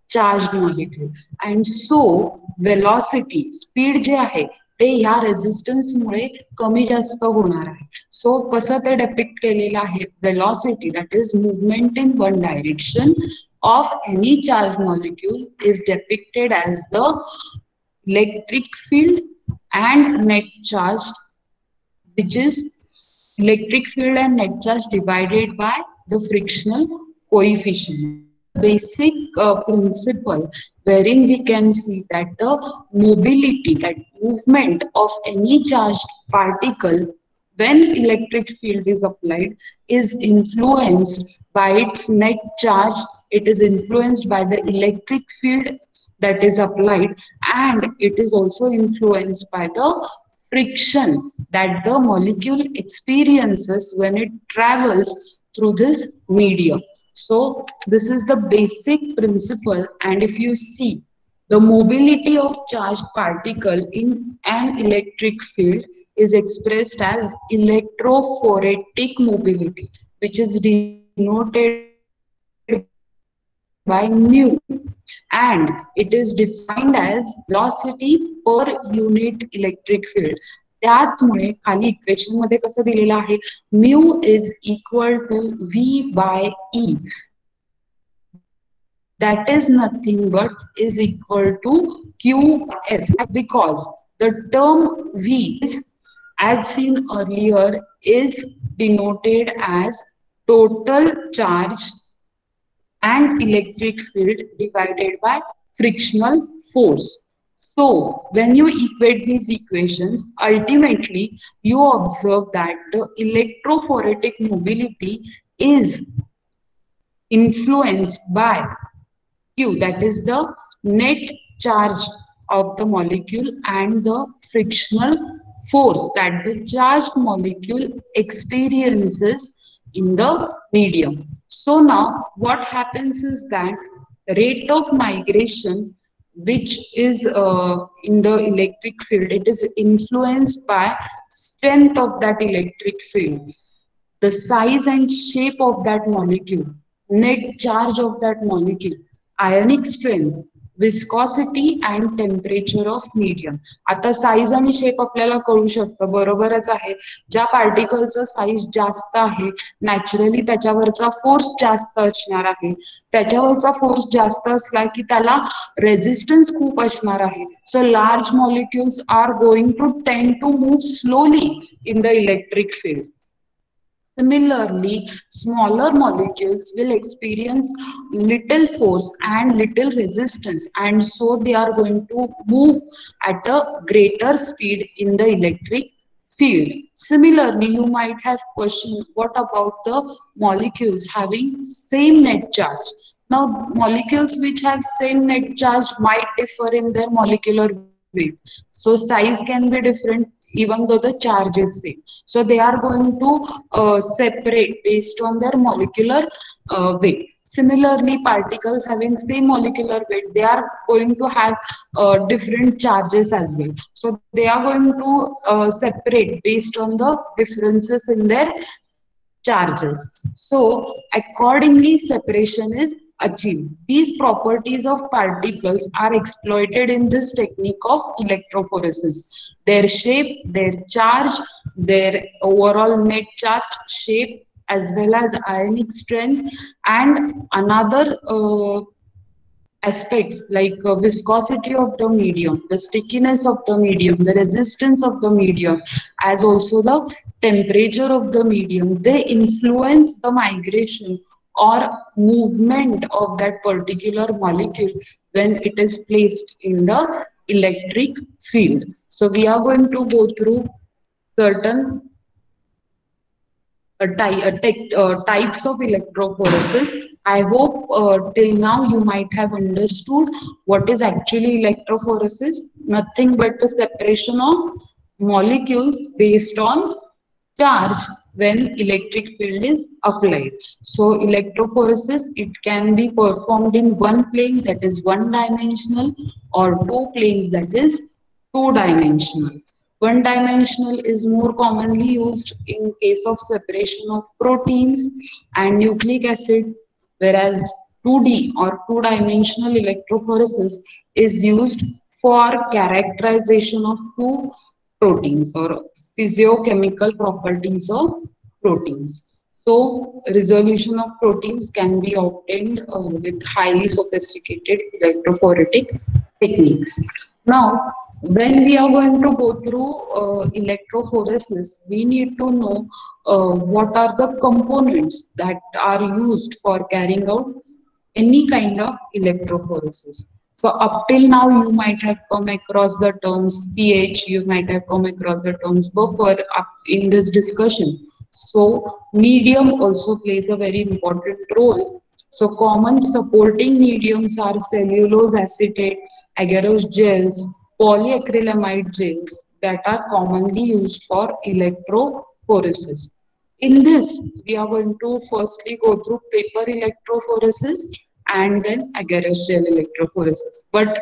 charged molecule. And so velocity, speed जे आहे ते ह्या resistance मुळे कमी जास्त होणार आहे. सो कसं ते डिपिक्ट केलेलं आहे, velocity, that is movement in one direction of any charged molecule, is depicted as the electric field and net charge, which is electric field and net charge divided by the frictional coefficient. Basic principle wherein we can see that the mobility, that movement of any charged particle when electric field is applied, is influenced by its net charge. It is influenced by the electric field that is applied, and it is also influenced by the friction that the molecule experiences when it travels through this medium. So this is the basic principle, and if you see the mobility of charged particle in an electric field is expressed as electrophoretic mobility, which is denoted by mu, and it is defined as velocity per unit electric field. त्याचमुळे खाली equation मध्ये कसं दिलेलं आहे, mu is equal to V by E, that is nothing but is equal to QF, because the term V is, as seen earlier, is denoted as total charge and electric field divided by frictional force. So when you equate these equations, ultimately you observe that the electrophoretic mobility is influenced by Q, that is the net charge of the molecule, and the frictional force that the charged molecule experiences in the medium. So now what happens is that rate of migration, which is in the electric field, it is influenced by strength of that electric field, the size and shape of that molecule, net charge of that molecule, ionic strength, viscosity and temperature of medium. आता size आणि shape आपल्याला कळू शकतं, बरोबरच आहे. ज्या पार्टिकलचं size जास्त आहे, नॅचरली त्याच्यावरचा फोर्स जास्त असणार आहे. त्याच्यावरचा फोर्स जास्त असला की त्याला रेझिस्टन्स खूप असणार आहे. So large molecules are going to tend to move slowly in the electric field. Similarly, smaller molecules will experience little force and little resistance, and so they are going to move at a greater speed in the electric field. Similarly, you might have questioned what about the molecules having same net charge? Now, molecules which have same net charge might differ in their molecular weight. So, size can be different even though the charge is same. So they are going to separate based on their molecular weight. Similarly, particles having same molecular weight, they are going to have different charges as well. So they are going to separate based on the differences in their charges. So accordingly, separation is achieved. These properties of particles are exploited in this technique of electrophoresis. Their shape, their charge, their overall net charge shape, as well as ionic strength, and another aspects like viscosity of the medium, the stickiness of the medium, the resistance of the medium, as also the temperature of the medium, they influence the migration or movement of that particular molecule when it is placed in the electric field. So we are going to go through certain types of electrophoresis. I hope till now you might have understood what is actually electrophoresis. Nothing but the separation of molecules based on charge when electric field is applied. So electrophoresis, it can be performed in one plane, that is one dimensional, or two planes, that is two dimensional. One dimensional is more commonly used in case of separation of proteins and nucleic acid, whereas 2D or two-dimensional electrophoresis is used for characterization of two proteins or physiochemical properties of proteins. So resolution of proteins can be obtained with highly sophisticated electrophoretic techniques. Now, when we are going to go through electrophoresis, we need to know what are the components that are used for carrying out any kind of electrophoresis. So up till now, you might have come across the terms pH, you might have come across the terms buffer in this discussion. So medium also plays a very important role. So common supporting mediums are cellulose acetate, agarose gels, polyacrylamide gels that are commonly used for electrophoresis. In this, we are going to firstly go through paper electrophoresis and then agarose gel electrophoresis. But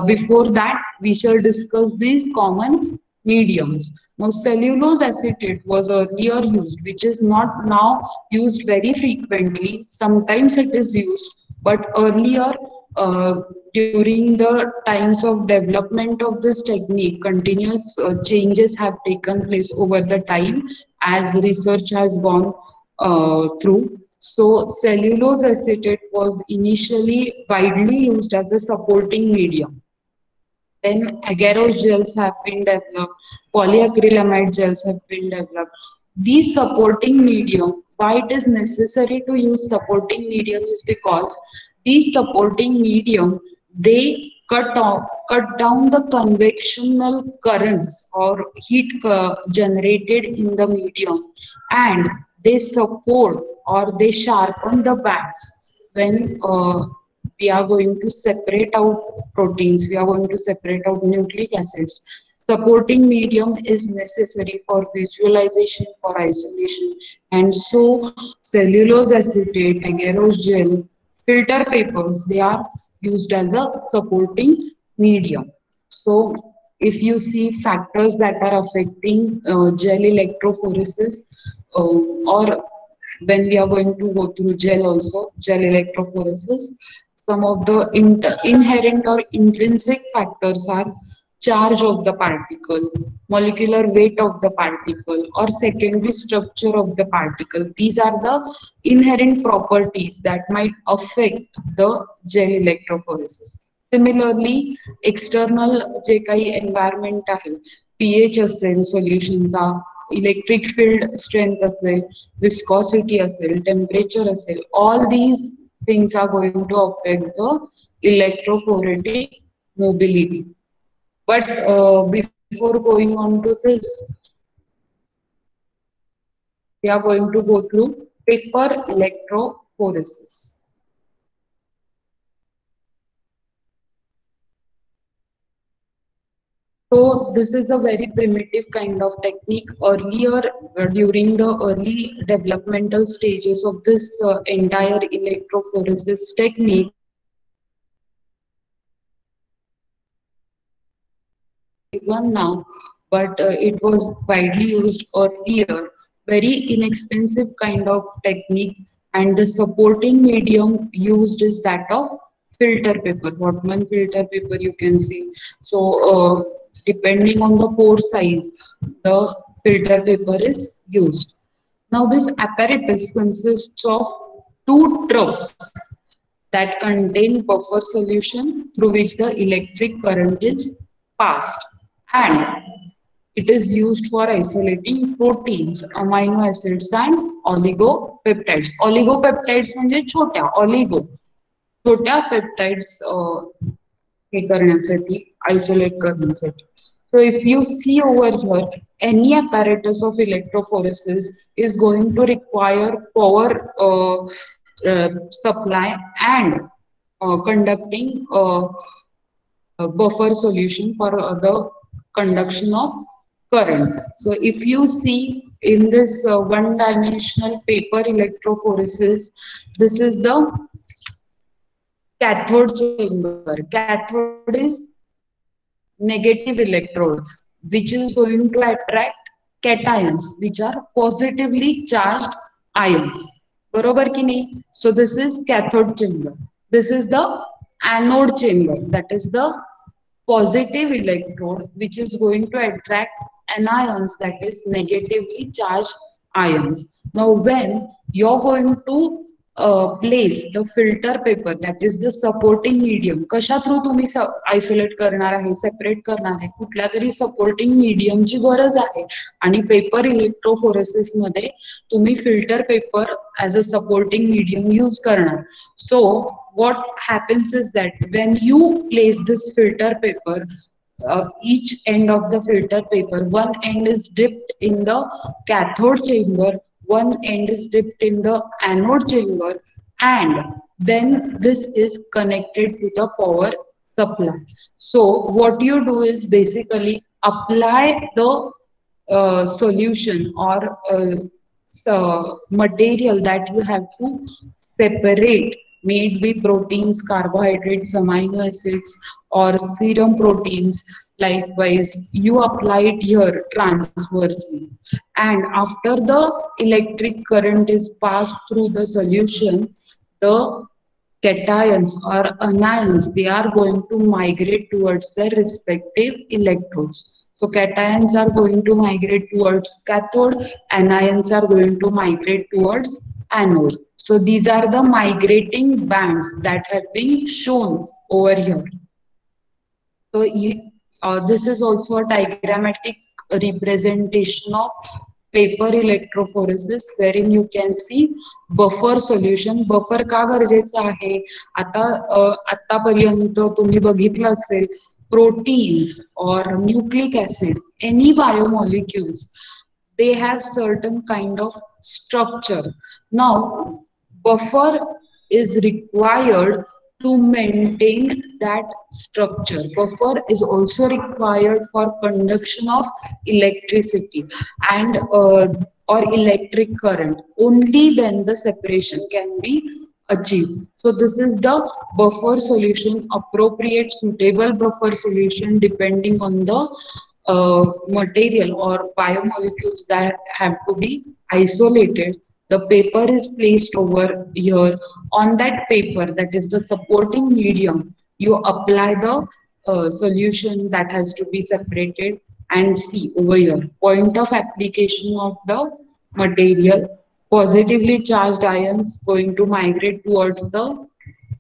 before that, we shall discuss these common mediums. Now, cellulose acetate was earlier used, which is not now used very frequently. Sometimes it is used, but earlier during the times of development of this technique, continuous changes have taken place over the time as research has gone through. So cellulose acetate was initially widely used as a supporting medium. Then agarose gels have been developed, polyacrylamide gels have been developed. These supporting medium, why it is necessary to use supporting medium is because these supporting medium, they cut down the convectional currents or heat generated in the medium, and they support or they sharpen the bands when we are going to separate out proteins, we are going to separate out nucleic acids. Supporting medium is necessary for visualization, for isolation, and so cellulose acetate, agarose gel, filter papers, they are used as a supporting medium. So if you see factors that are affecting gel electrophoresis, or when we are going to go through gel also, gel electrophoresis, some of the inherent or intrinsic factors are charge of the particle, molecular weight of the particle, or secondary structure of the particle. These are the inherent properties that might affect the gel electrophoresis. Similarly, external जे काही environment आहे, pH असेल solutionचा, electric field strength असेल, viscosity असेल, temperature असेल, all these things are going to affect the electrophoretic mobility. But before going on to this, we are going to go through paper electrophoresis. So this is a very primitive kind of technique. Earlier, during the early developmental stages of this entire electrophoresis technique, one now, but it was widely used earlier. Very inexpensive kind of technique, and the supporting medium used is that of filter paper, Whatman filter paper you can see. So depending on the pore size, the filter paper is used. Now this apparatus consists of two troughs that contain buffer solution through which the electric current is passed, and it is used for isolating proteins, amino acids and oligopeptides. Oligopeptides म्हणजे छोट्या peptides हे करण्यासाठी, isolate करण्यासाठी. So if you see over here, any apparatus of electrophoresis is going to require power supply and conducting buffer solution for the conduction of current. So if you see in this one-dimensional paper electrophoresis, this is the cathode chamber. Cathode is negative electrode, which is going to attract cations, which are positively charged ions. बरोबर की नाही? So this is cathode chamber. This is the anode chamber, that is the positive electrode which is going to attract anions, that is negatively charged ions. Now when you're going to place the filter paper, that is the supporting medium, कशा through तुम्ही isolate करणार आहे, separate करणार आहे, कुठल्या तरी supporting मीडियमची गरज आहे, आणि पेपर इलेक्ट्रोफोरेसिस मध्ये तुम्ही filter paper as a supporting medium use करणार. सो what happens is that when you place this filter paper, each end of the filter paper, one end is dipped in the cathode chamber, one end is dipped in the anode chamber, and then this is connected to the power supply. So what you do is basically apply the solution or material that you have to separate, may it be proteins, carbohydrates, amino acids, or serum proteins. Likewise, you apply it here transversely, and after the electric current is passed through the solution, the cations or anions, they are going to migrate towards their respective electrodes. So cations are going to migrate towards cathode, anions are going to migrate towards anode. So these are the migrating bands that have been shown over here. So this is also a diagrammatic representation of paper electrophoresis, wherein you can see buffer solution. Buffer का गरजेचं आहे? आता आतापर्यंत तुम्ही बघितलं असेल, proteins or nucleic acid, any biomolecules, they have certain kind of structure. Now buffer is required to maintain that structure. Buffer is also required for conduction of electricity and or electric current. Only then the separation can be achieved. So this is the buffer solution, appropriate suitable buffer solution depending on the material or biomolecules that have to be isolated. The paper is placed over here. On that paper, that is the supporting medium, you apply the solution that has to be separated, and see over here point of application of the material. Positively charged ions going to migrate towards the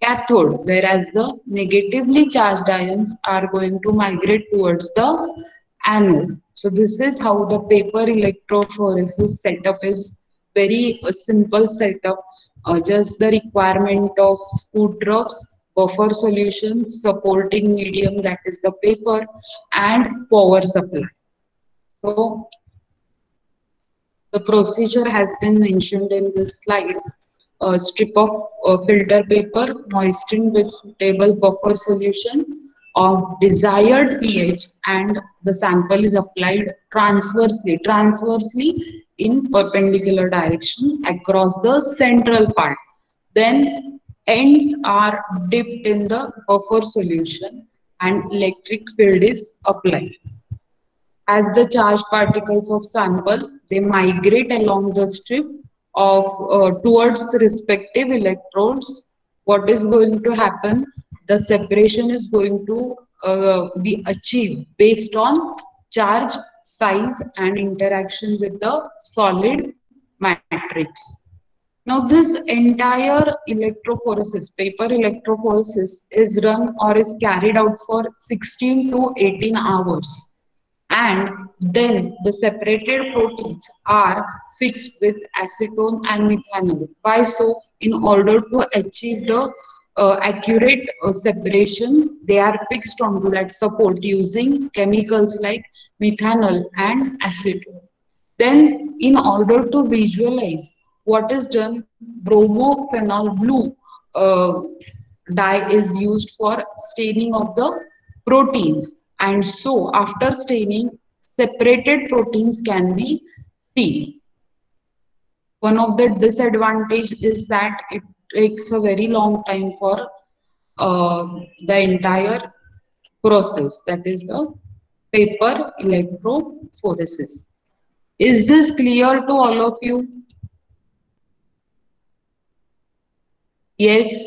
cathode, whereas the negatively charged ions are going to migrate towards the anode. So this is how the paper electrophoresis setup is. Very simple setup, just the requirement of two drops, buffer solution, supporting medium that is the paper, and power supply. So the procedure has been mentioned in this slide. A strip of filter paper moistened with suitable buffer solution of desired pH, and the sample is applied transversely in perpendicular direction across the central part. Then ends are dipped in the buffer solution and electric field is applied. As the charged particles of sample, they migrate along the strip of towards respective electrodes. What is going to happen? The separation is going to be achieved based on charge, size, and interaction with the solid matrix. Now, this entire electrophoresis, paper electrophoresis, is run or is carried out for 16 to 18 hours. And then the separated proteins are fixed with acetone and methanol. Why so? In order to achieve the accurate separation, they are fixed onto that support using chemicals like methanol and acetone. Then, in order to visualize what is done, bromophenol blue uh, dye is used for staining of the proteins. And so, after staining, separated proteins can be seen. One of the disadvantage is that it takes a very long time for uh, the entire process, that is the paper electrophoresis. Is this clear to all of you? Yes?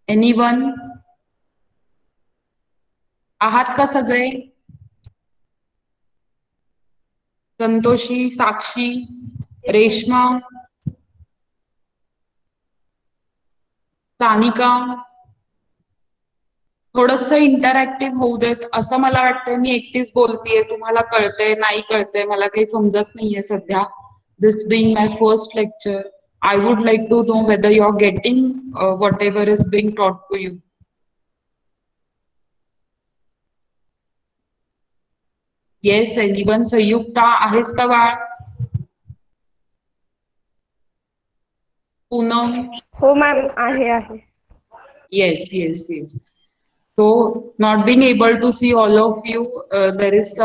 Anyone? आहात का सगळे? संतोषी, साक्षी, रेश्मा, सानिका, थोडस interactive होऊ देत. असं मला वाटतंय मी एकटीच बोलतीये, तुम्हाला कळतंय नाही कळतंय मला काही समजत नाहीये सध्या. This being my first lecture, I would like to know whether you're getting whatever is being taught to you. Yes, anyone? संयुक्ता आहेस का बाळ? पूनम? हो मॅम, आहे. Yes, yes, yes. So, not being able to see all of you, there is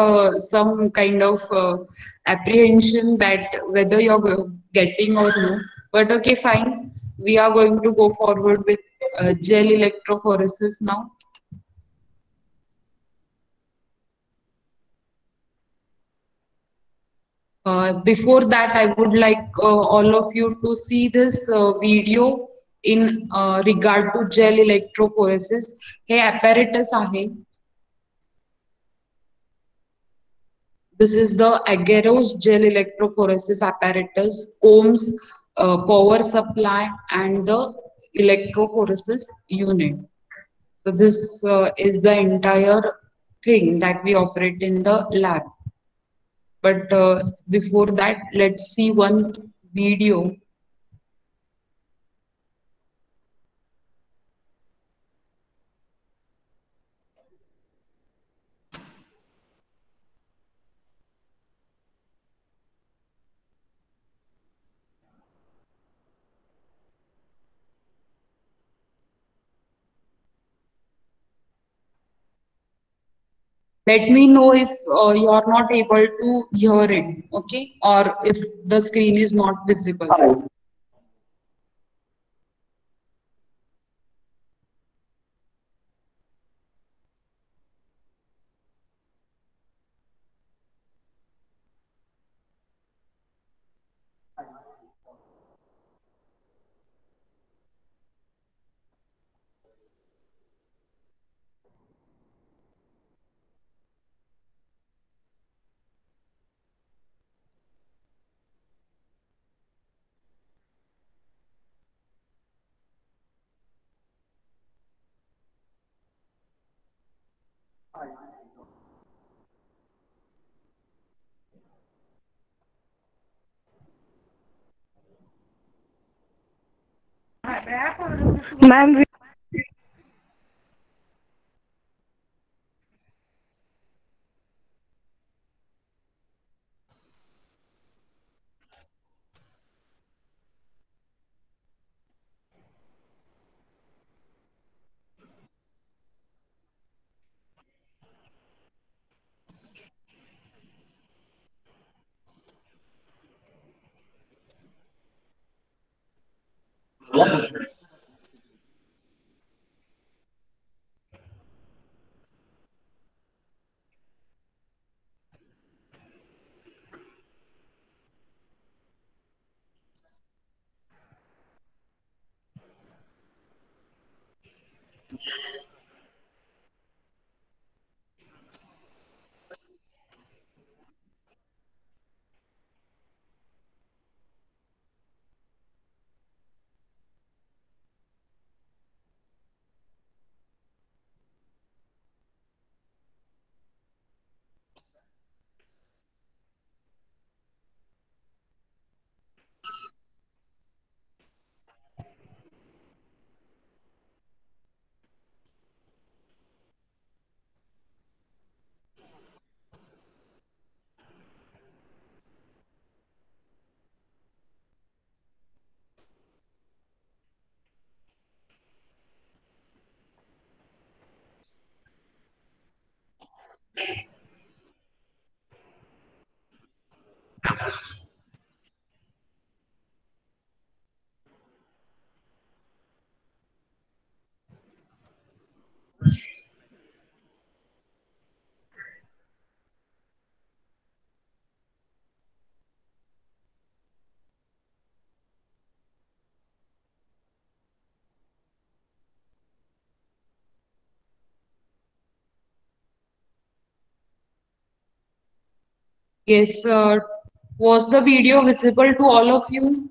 some kind of apprehension that whether you're getting or no. But okay, fine. We are going to go forward with gel electrophoresis now. Before that, I would like all of you to see this video in regard to gel electrophoresis. Hey apparatus आहे. This is the Agarose gel electrophoresis apparatus, combs, power supply, and the electrophoresis unit. So this is the entire thing that we operate in the lab. But before that, let's see one video. Let me know if you are not able to hear it, okay? Or if the screen is not visible. Ma'am, Yes, was the video visible to all of you?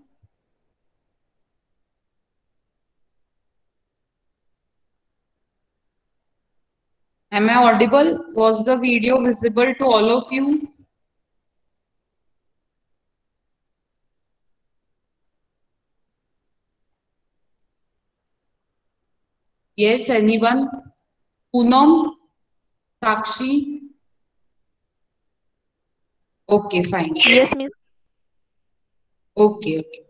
Am I audible? Was the video visible to all of you? Yes, anyone? Poonam? Sakshi? Okay, fine. Yes, Miss. Okay, okay.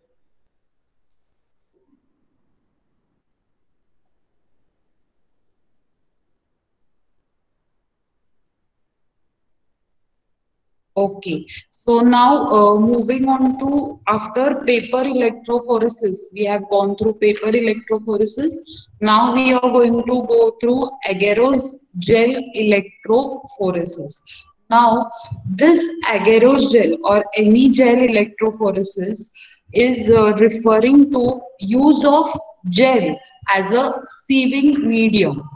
Okay, so now moving on to after paper electrophoresis, we have gone through paper electrophoresis. Now we are going to go through agarose gel electrophoresis. Now, this agarose gel or any gel electrophoresis is referring to use of gel as a sieving medium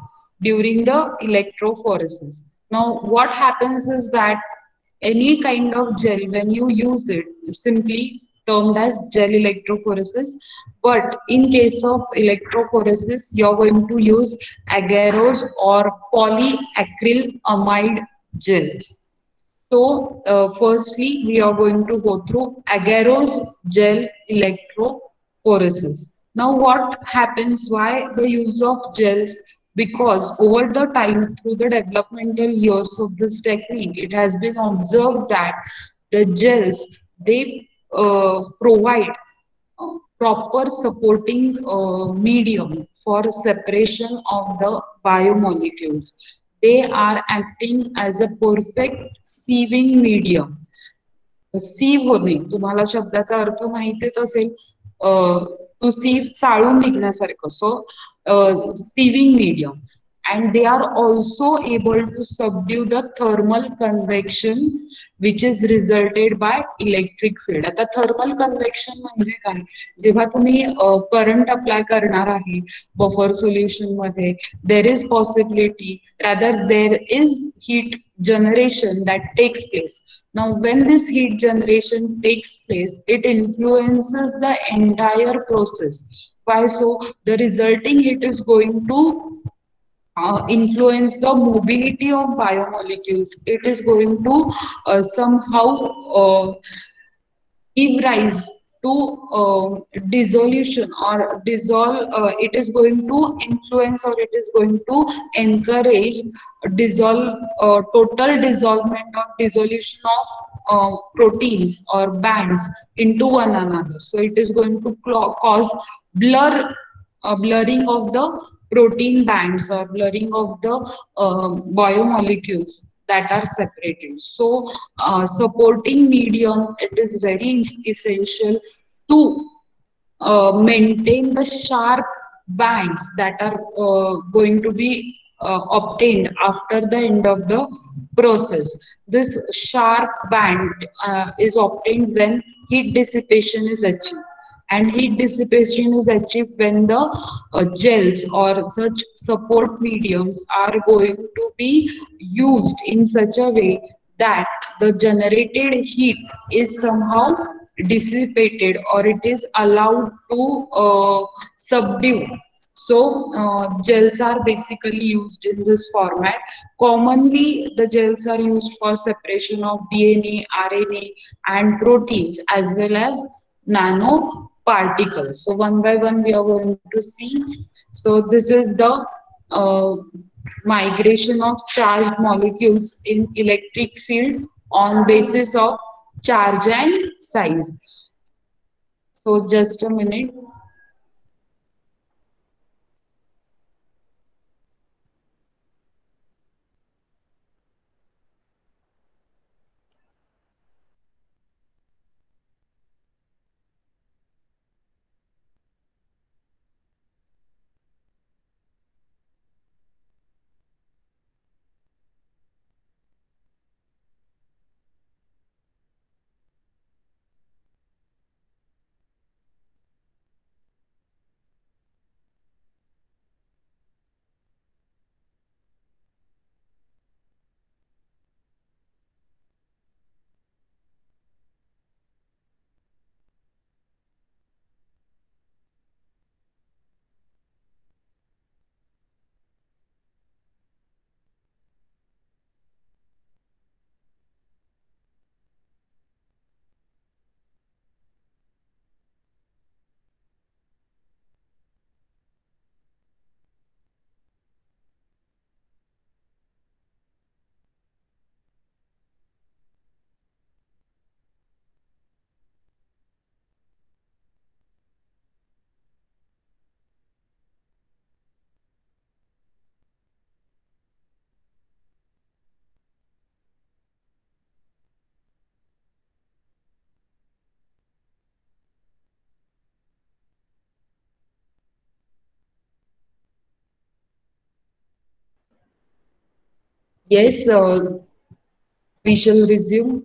during the electrophoresis. Now, what happens is that any kind of gel, when you use it, simply termed as gel electrophoresis. But in case of electrophoresis, you're going to use agarose or polyacrylamide gels. So, firstly, we are going to go through agarose gel electrophoresis. Now, what happens? Why the use of gels? Because over the time, through the developmental years of this technique, it has been observed that the gels they provide proper supporting medium for separation of the biomolecules. they are acting as a perfect sieving medium. सीव होणे, तुम्हाला शब्दाचा अर्थ माहितीच असेल, to सीव चाळून निघण्यासारखं. सो सिविंग medium, and they are also able to subdue the thermal convection which is resulted by electric field. आता thermal convection म्हणजे काय? जेव्हा तुम्ही करंट अप्लाय करणार आहे बफर सोल्युशन मध्ये, there is possibility, rather there is heat generation that takes place. Now when this heat generation takes place, it influences the entire process. Why so? The resulting heat is going to influence the mobility of biomolecules. It is going to somehow give rise to dissolution or dissolve. It is going to influence, or it is going to encourage dissolve, total dissolvement or dissolution of proteins or bands into one another. So it is going to cause blurring of the protein bands or blurring of the biomolecules that are separated. So supporting medium, it is very essential to maintain the sharp bands that are going to be obtained after the end of the process. This sharp band is obtained when heat dissipation is achieved. And heat dissipation is achieved when the gels or such support mediums are going to be used in such a way that the generated heat is somehow dissipated, or it is allowed to subdue. So gels are basically used in this format. Commonly, the gels are used for separation of DNA, RNA, and proteins, as well as nanoparticles. So one by one, we are going to see. So this is the uh, migration of charged molecules in electric field on basis of charge and size. So just a minute. Yes, we shall resume.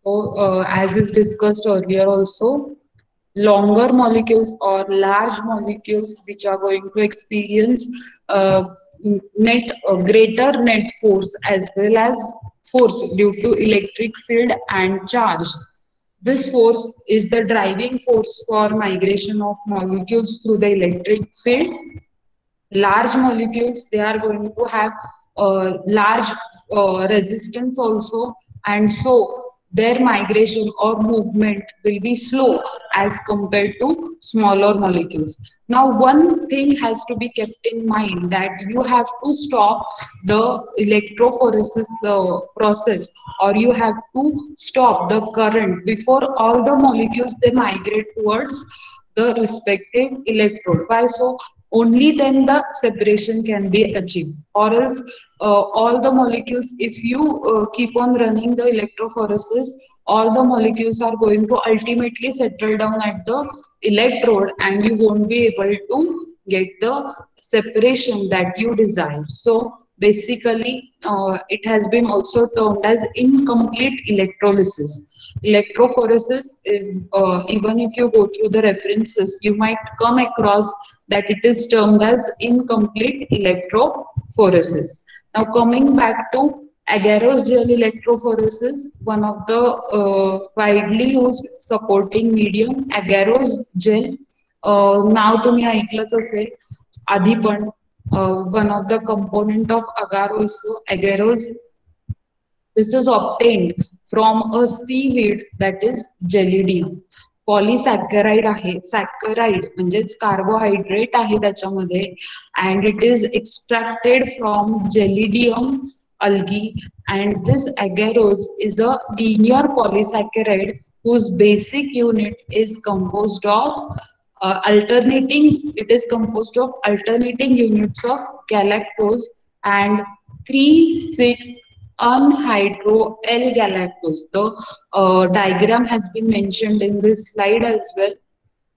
So, as is discussed earlier also, longer molecules or large molecules which are going to experience uh, greater net force as well as force due to electric field and charge. This force is the driving force for migration of molecules through the electric field. Large molecules, they are going to have large resistance also, and so their migration or movement will be slow as compared to smaller molecules. Now, one thing has to be kept in mind, that you have to stop the electrophoresis process, or you have to stop the current before all the molecules they migrate towards the respective electrode. Why so? Only then the separation can be achieved, or else all the molecules, if you keep on running the electrophoresis, all the molecules are going to ultimately settle down at the electrode, and you won't be able to get the separation that you desire. So basically, it has been also termed as incomplete electrolysis. Electrophoresis is, even if you go through the references, you might come across that it is termed as incomplete electrophoresis. Now, coming back to agarose gel electrophoresis, one of the widely used supporting medium, agarose gel. नाव तुम्ही ऐकलंच असेल आधी पण. One of the component of agar also, agarose. This is obtained from a seaweed, that is Gelidium. पॉलिसॅकराइड आहे, saccharide म्हणजेच carbohydrate आहे त्याच्यामध्ये, and it is extracted from gelidium algae, and this agarose is a linear polysaccharide whose basic unit is composed of alternating units of galactose and 3,6 unhydro L-galactose. The diagram has been mentioned in this slide as well.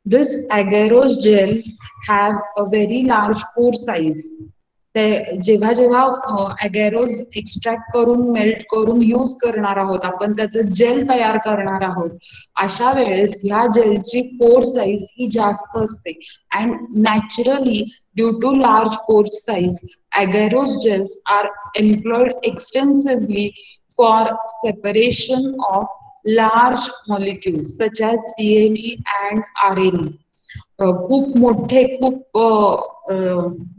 This agarose gels have a very large pore size. ते जेव्हा जेव्हा अगॅरोज extract करून melt करून use करणार आहोत आपण, त्याचं jail तयार करणार आहोत, अशा वेळेस ह्या जेलची पोर साईज ही जास्त असते. And naturally due to large pore size, agarose gels are employed extensively for separation of large molecules such as DNA and RNA. खूप मोठे, खूप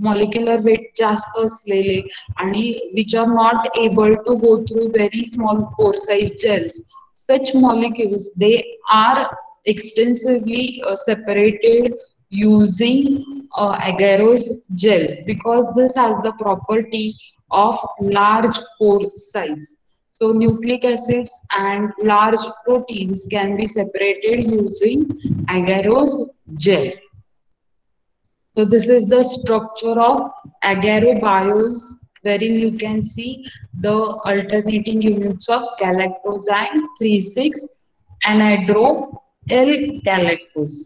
मॉलिक्युलर वेट जास्त असलेले आणि which are not able to go through very small pore size gels, such molecules they are extensively separated using agarose gel, because this has the property of large pore size. So nucleic acids and large proteins can be separated using agarose gel. So this is the structure of agarobioes, wherein you can see the alternating units of galactose and 3,6 anhydro L-galactose.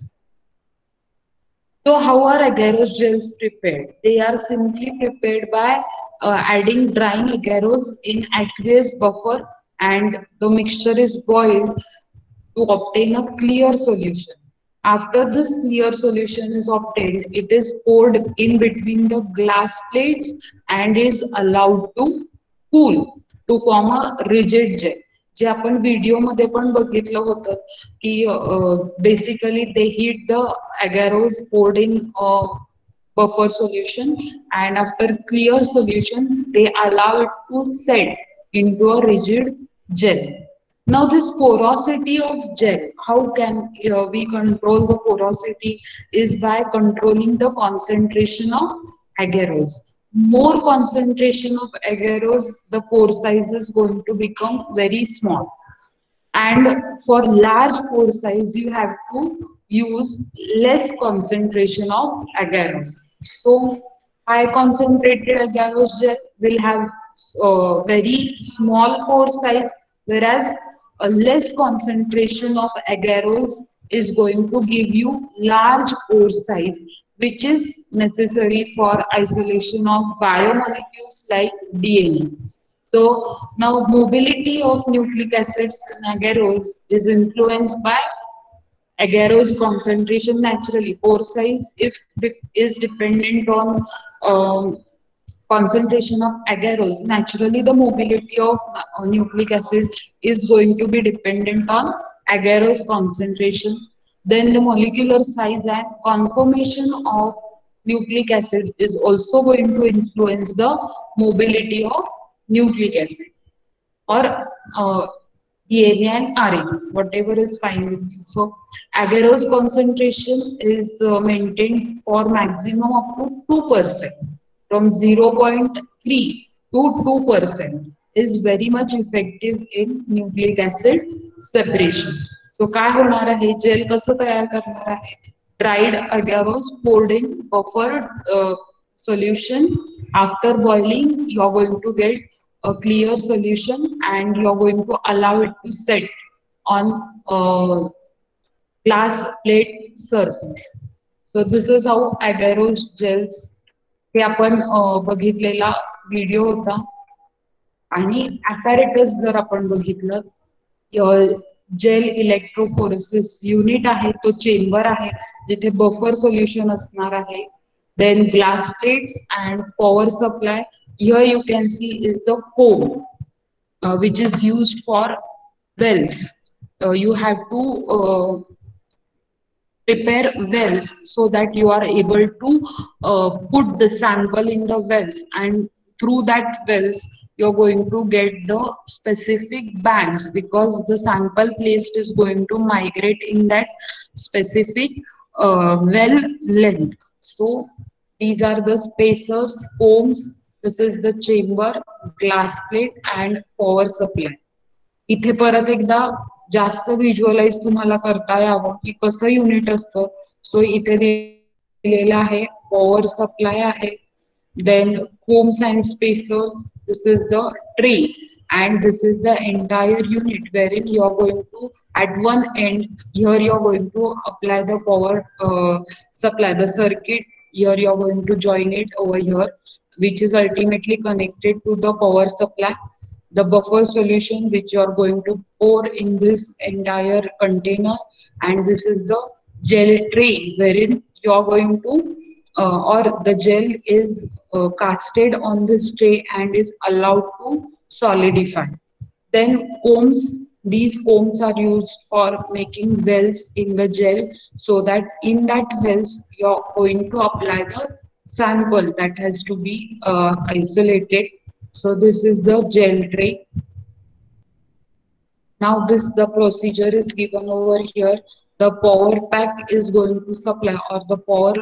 So how are agarose gels prepared? They are simply prepared by adding drying agarose in aqueous buffer, and the mixture is boiled to obtain a clear solution. After this clear solution is obtained, it is poured in between the glass plates and is allowed to cool to form a rigid gel. जे आपण video मध्ये पण बघितलं होतं की basically they heat the agarose poured in buffer solution, and after clear solution they allow it to set into a rigid gel. Now this porosity of gel, how can we control the porosity? Is by controlling the concentration of agarose. More concentration of agarose, the pore size is going to become very small. And for large pore size, you have to use less concentration of agarose. So high concentrated agarose gel will have very small pore size, whereas a less concentration of agarose is going to give you large pore size, which is necessary for isolation of biomolecules like DNA. So now mobility of nucleic acids in agarose is influenced by agarose concentration naturally. Pore size is dependent on concentration of agarose. Naturally, the mobility of nucleic acid is going to be dependent on agarose concentration. Then the molecular size and conformation of nucleic acid is also going to influence the mobility of nucleic acid. Or DNA and RNA, whatever is fine with you. So agarose concentration is maintained for maximum up to 2%, from 0.3 to 2% is very much effective in nucleic acid separation. So काय होणार आहे, jail कसं तयार करणार आहे, dried agarose poured in buffered solution. After boiling, you are going to get a clear solution and you are going to allow it to set on a glass plate surface. So this is how agarose gels, हे आपण बघितलेला video होता. आणि apparatus जर आपण बघितलं, gel electrophoresis unit आहे, तो chamber आहे जिथे बफर सोल्युशन असणार आहे. Then glass plates and power supply. Here you can see is the comb which is used for wells. You have to prepare wells so that you are able to put the sample in the wells, and through that wells you're going to get the specific bands, because the sample placed is going to migrate in that specific well length. So these are the spacers, combs, this is the chamber, glass plate and power supply. इथे परत एकदा जास्त visualise तुम्हाला करता यावं की कसं unit असतं. सो इथे दिलेलं आहे पॉवर सप्लाय आहे, then combs and spacers, this is the tray, and this is the entire unit wherein you are going to, at one end here you are going to apply the power supply, the circuit here you are going to join it over here, which is ultimately connected to the power supply. The buffer solution which you are going to pour in this entire container, and this is the gel tray wherein you are going to or the gel is casted on this tray and is allowed to solidify. Then combs, these combs are used for making wells in the gel, so that in that wells you are going to apply the sample that has to be isolated. So this is the gel tray. Now the procedure is given over here. The power pack is going to supply, or the power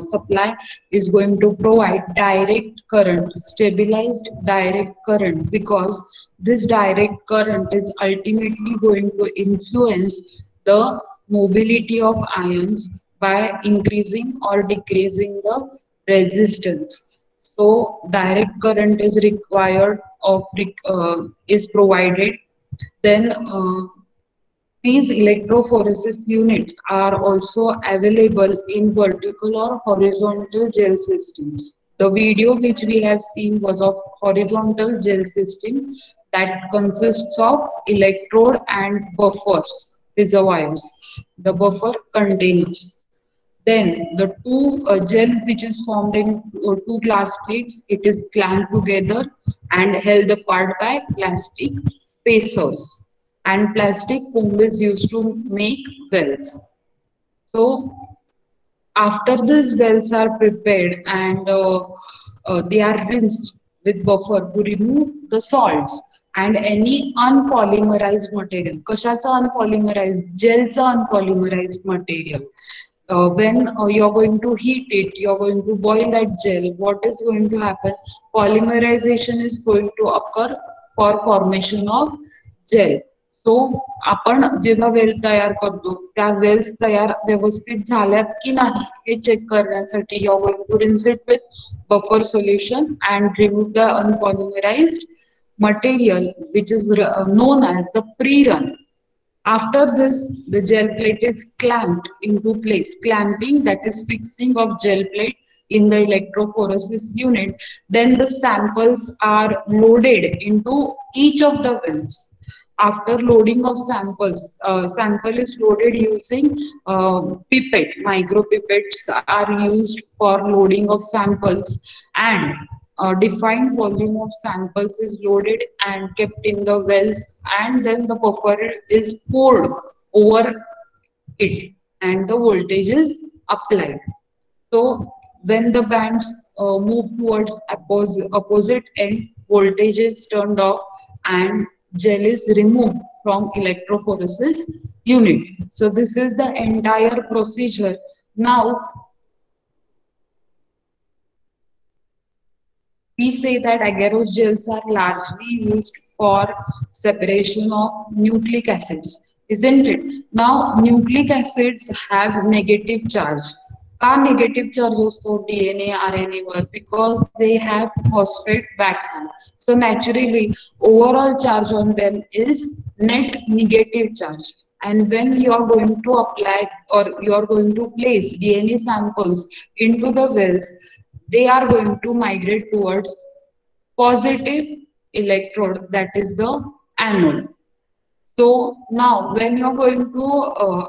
supply is going to provide direct current, stabilized direct current, because this direct current is ultimately going to influence the mobility of ions by increasing or decreasing the resistance. So direct current is required is provided. Then these electrophoresis units are also available in vertical or horizontal gel system. The video which we have seen was of horizontal gel system that consists of electrode and buffers, reservoirs, the buffer containers. Then the two gel which is formed in two glass plates, it is clamped together and held apart by plastic spacers, and plastic comb is used to make wells. So after these wells are prepared and they are rinsed with buffer to remove the salts and any unpolymerized material. कशाचा unpolymerized? Gelचा unpolymerized material. When you are going to heat it, you are going to boil that gel, what is going to happen? Polymerization is going to occur for formation of gel. So आपण जेव्हा well तयार करतो, त्या Wales तयार व्यवस्थित झाल्यात की नाही हे चेक करण्यासाठी you are going to rinse it with buffer solution and remove the unpolymerized material, which is known as the pre-run. After this, the gel plate is clamped into place. Clamping, that is fixing of gel plate in the electrophoresis unit. Then the samples are loaded into each of the wells. After loading of samples, sample is loaded using pipette. Micro pipettes are used for loading of samples, and defined volume of samples is loaded and kept in the wells, and then the buffer is poured over it and the voltage is applied. So when the bands move towards opposite end, voltage is turned off and gel is removed from electrophoresis unit. So this is the entire procedure. Now we say that agarose gels are largely used for separation of nucleic acids, isn't it? Now, nucleic acids have negative charge. का negative charge असतो DNA, RNA were? Because they have phosphate backbone. So naturally, overall charge on them is net negative charge. And when you are going to apply or you are going to place DNA samples into the wells, they are going to migrate towards positive electrode, that is the anode. So now when you're going to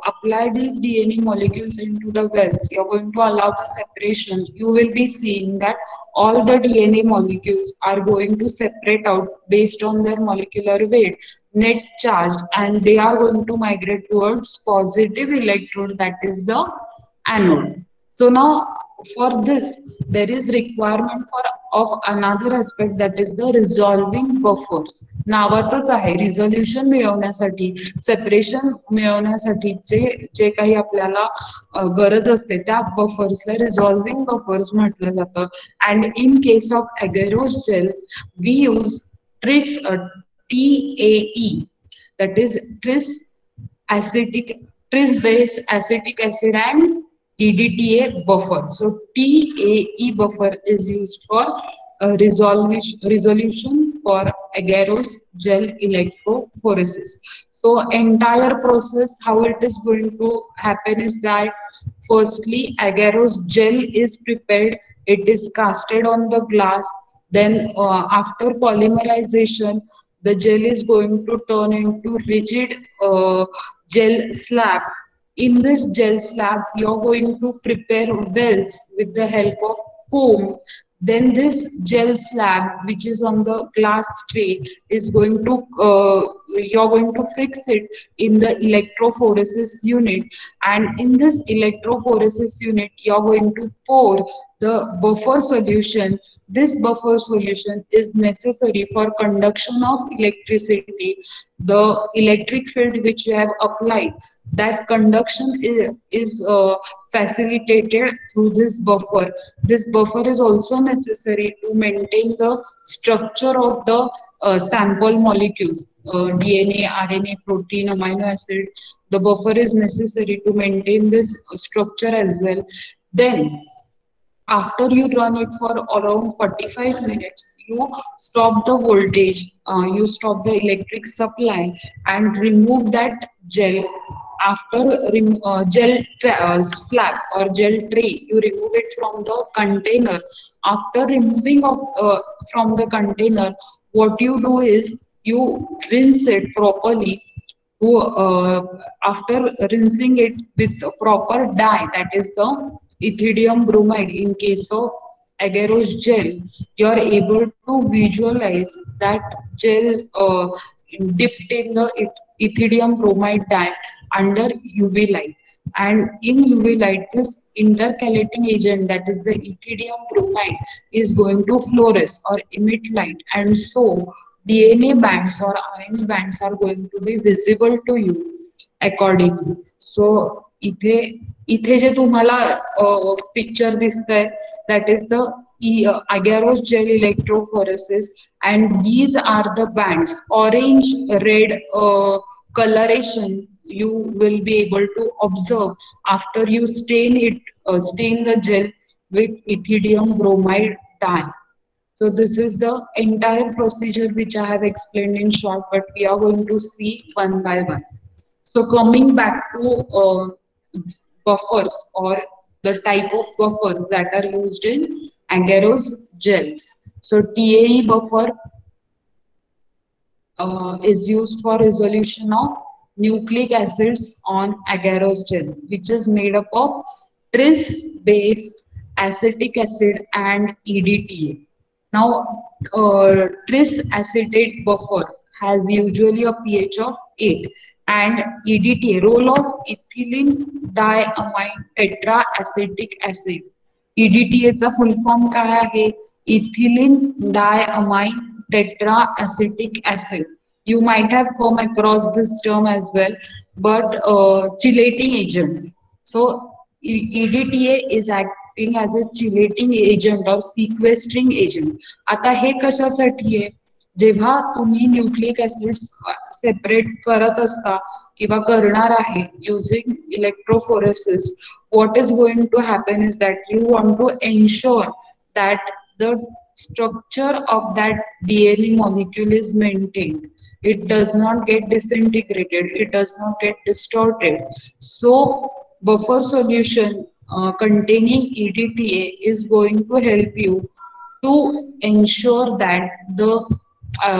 apply these DNA molecules into the wells, you're going to allow the separation, you will be seeing that all the DNA molecules are going to separate out based on their molecular weight, net charged, and they are going to migrate towards positive electrode, that is the anode. So now for this, there is requirement for of another aspect, that is the resolving buffers. नावातच आहे resolution मिळवण्यासाठी, separation मिळवण्यासाठी जे काही आपल्याला गरज असते त्या बफर्सला रिझॉल्विंग buffers म्हटलं जातं. And in case of agarose gel we use tris TAE, that is tris base acetic acid and EDTA buffer. So TAE buffer is used for resolution for agarose gel electrophoresis. So entire process, how it is going to happen is that firstly agarose gel is prepared, it is casted on the glass, then after polymerization the gel is going to turn into rigid gel slab. In this gel slab, you're going to prepare wells with the help of comb. Then this gel slab, which is on the glass tray, is going to you're going to fix it in the electrophoresis unit. And in this electrophoresis unit, you're going to pour the buffer solution. This buffer solution is necessary for conduction of electricity. The electric field which you have applied, that conduction is facilitated through this buffer. This buffer is also necessary to maintain the structure of the sample molecules, DNA, RNA, protein, amino acid. The buffer is necessary to maintain this structure as well. Then after you run it for around 45 minutes, you stop the voltage, you stop the electric supply and remove that gel. After slab or gel tray, you remove it from the container. After removing from the container, what you do is you rinse it properly. After rinsing it with a proper dye, that is the ethidium bromide. In case of agarose gel, you are able to visualize that gel dipped in the ethidium bromide dye under UV light. And in UV light, this intercalating agent, that is the ethidium bromide, is going to fluoresce or emit light, and so DNA bands or RNA bands are going to be visible to you accordingly. So इथे जे तुम्हाला picture दिसतंय, that is the agarose gel electrophoresis, and these are the bands. Orange, red coloration you will be able to observe after you stain the gel with ethidium bromide dye. So this is the entire procedure which I have explained in short, but we are going to see one by one. So coming back to buffers or the type of buffers that are used in agarose gels. So TAE buffer is used for resolution of nucleic acids on agarose gel, which is made up of tris-based acetic acid and EDTA. Now, tris-acetate buffer has usually a pH of 8, and EDTA, role of ethylene diamine tetraacetic acid. EDTA चा full form काय आहे? Ethylene diamine tetraacetic acid. You might have come across this term as well, but chelating agent. So EDTA is acting as a chelating agent or sequestering agent. आता हे कशासाठी आहे? जेव्हा तुम्ही nucleic acids separate करत असता किंवा करणार आहे using electrophoresis, what is going to happen is that you want to ensure that the structure of that DNA molecule is maintained. It does not get disintegrated, it does not get distorted. So buffer solution containing EDTA is going to help you to ensure that the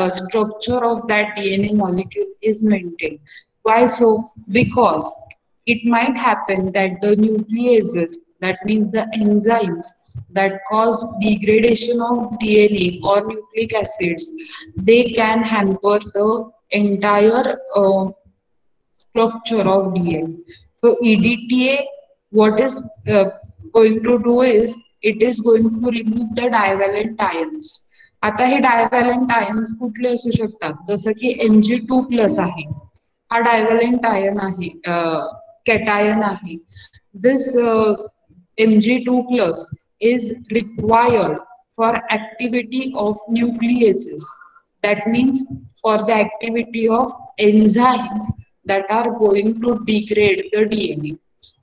structure of that DNA molecule is maintained. Why so? Because it might happen that the nucleases, that means the enzymes that cause degradation of DNA or nucleic acids, they can hamper the entire structure of DNA. So EDTA, what is going to do is, it is going to remove the divalent ions. आता हे डायव्हॅलंट ions कुठले असू शकतात? जसं की Mg2+ आहे, हा डायव्हॅलंट ion आहे, cation आहे. This Mg2+ is required for activity of nucleases. That means for the activity of enzymes that are going to degrade the DNA.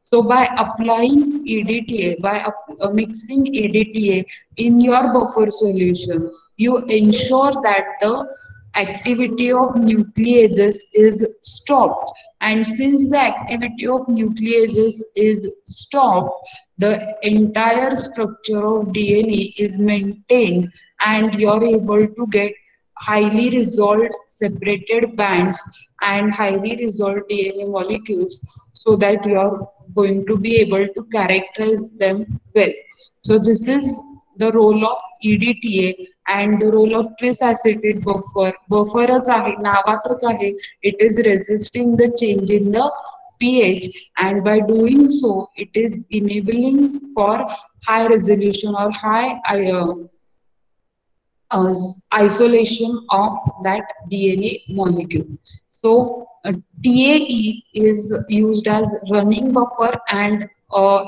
So by applying EDTA, by mixing EDTA in your buffer solution, you ensure that the activity of nucleases is stopped. And since the activity of nucleases is stopped, the entire structure of DNA is maintained and you're able to get highly resolved separated bands and highly resolved DNA molecules, so that you're going to be able to characterize them well. So this is the role of EDTA and the role of tris-acetate buffer. Bufferच आहे, नावातच आहे. It is resisting the change in the pH, and by doing so, it is enabling for high resolution or high isolation of that DNA molecule. So TAE is used as running buffer and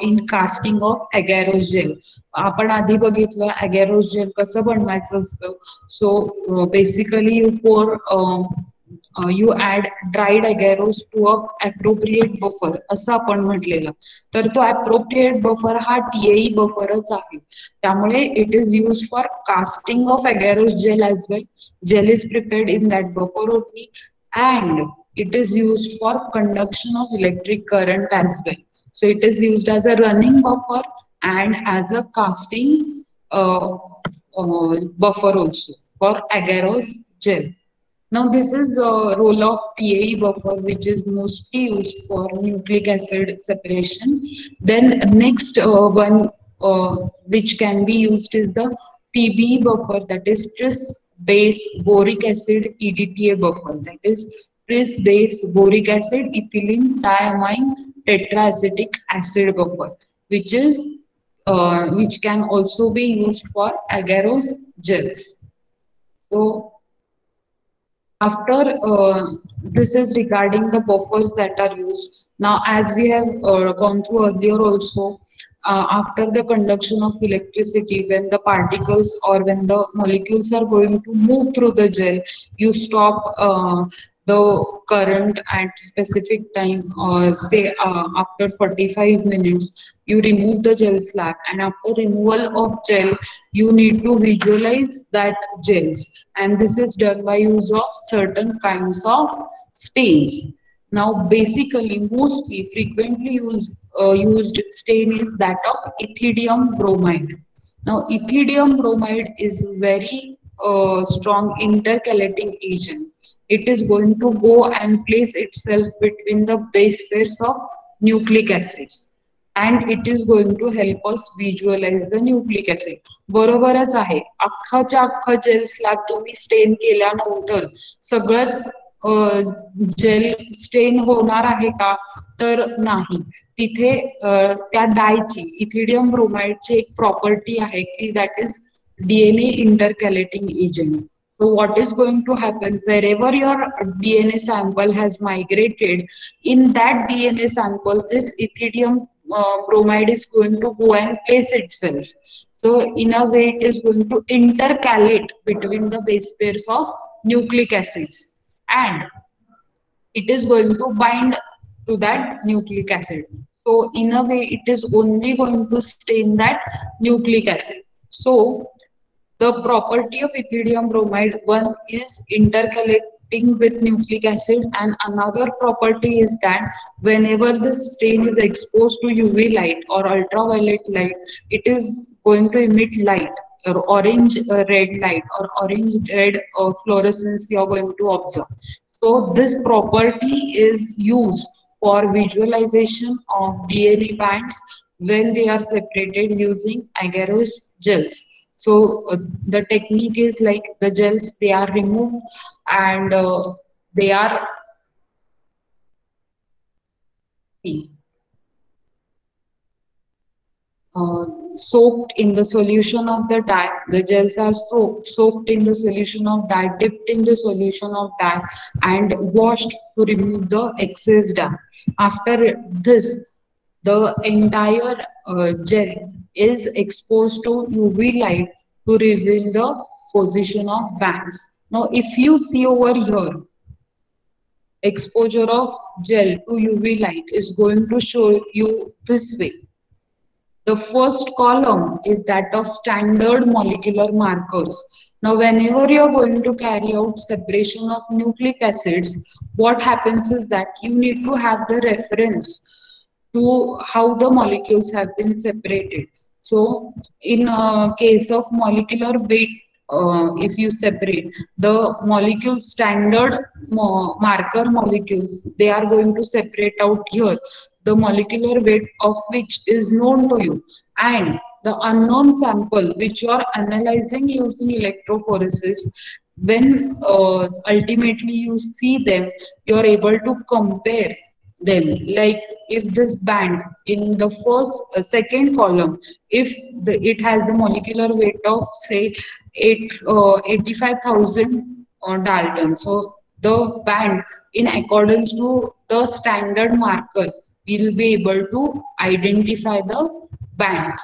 in casting of agarose gel. आपण आधी बघितलं agarose gel कसं बनवायचं असतं. So basically you pour you add dried agarose to a appropriate buffer असं आपण म्हटलेलं. तर तो appropriate buffer हा TAE बफरच आहे. त्यामुळे it is used for casting of agarose gel as well. Gel is prepared in that buffer only, and it is used for conduction of electric current as well. So it is used as a running buffer and as a casting buffer also for agarose gel. Now this is a role of TAE buffer, which is mostly used for nucleic acid separation. Then next one which can be used is the TBE buffer, that is tris-base boric acid EDTA buffer, that is tris-base boric acid ethylene diamine tetraacetic acid buffer, which is which can also be used for agarose gels. So after this is regarding the buffers that are used. Now, as we have gone through earlier also, after the conduction of electricity, when the particles or when the molecules are going to move through the gel, you stop the current at specific time, or say after 45 minutes, you remove the gel slab, and after removal of gel, you need to visualize that gels, and this is done by use of certain kinds of stains. Now, basically, mostly frequently used stain is that of ethidium bromide. Now, ethidium bromide is very strong intercalating agent. It is going to go and place itself between the base pairs of nucleic acids, and it is going to help us visualize the nucleic acid. बरोबरच आहे, अख्खाच्या अख्खा jail slab तुम्ही stand केल्यानंतर सगळंच jail stand होणार आहे का? तर नाही. तिथे त्या डायची, इथिडियम ब्रोमाइडची एक प्रॉपर्टी आहे की that is DNA intercalating agent. So what is going to happen wherever your DNA sample has migrated, in that DNA sample, this ethidium bromide is going to go and place itself. So in a way, it is going to intercalate between the base pairs of nucleic acids, and it is going to bind to that nucleic acid. So in a way, it is only going to stain that nucleic acid. So the property of ethidium bromide, one is intercalating with nucleic acid, and another property is that whenever the stain is exposed to UV light or ultraviolet light, it is going to emit light or orange red light or orange red fluorescence you are going to observe. So this property is used for visualization of DNA bands when they are separated using agarose gels. So the technique is like the gels, they are removed, and they are soaked in the solution of the dye. The gels are soaked in the solution of dye, dipped in the solution of dye, and washed to remove the excess dye. After this, the entire gel is exposed to UV light to reveal the position of bands. Now, if you see over here, exposure of gel to UV light is going to show you this way. The first column is that of standard molecular markers. Now, whenever you are going to carry out separation of nucleic acids, what happens is that you need to have the reference to how the molecules have been separated. So, in case of molecular weight, if you separate the molecule standard marker molecules, they are going to separate out here, the molecular weight of which is known to you, and the unknown sample which you are analyzing using electrophoresis. When ultimately you see them, you are able to compare them. Like if this band in the second column, if it has the molecular weight of say 85,000 Dalton, so the band in accordance to the standard marker, we will be able to identify the bands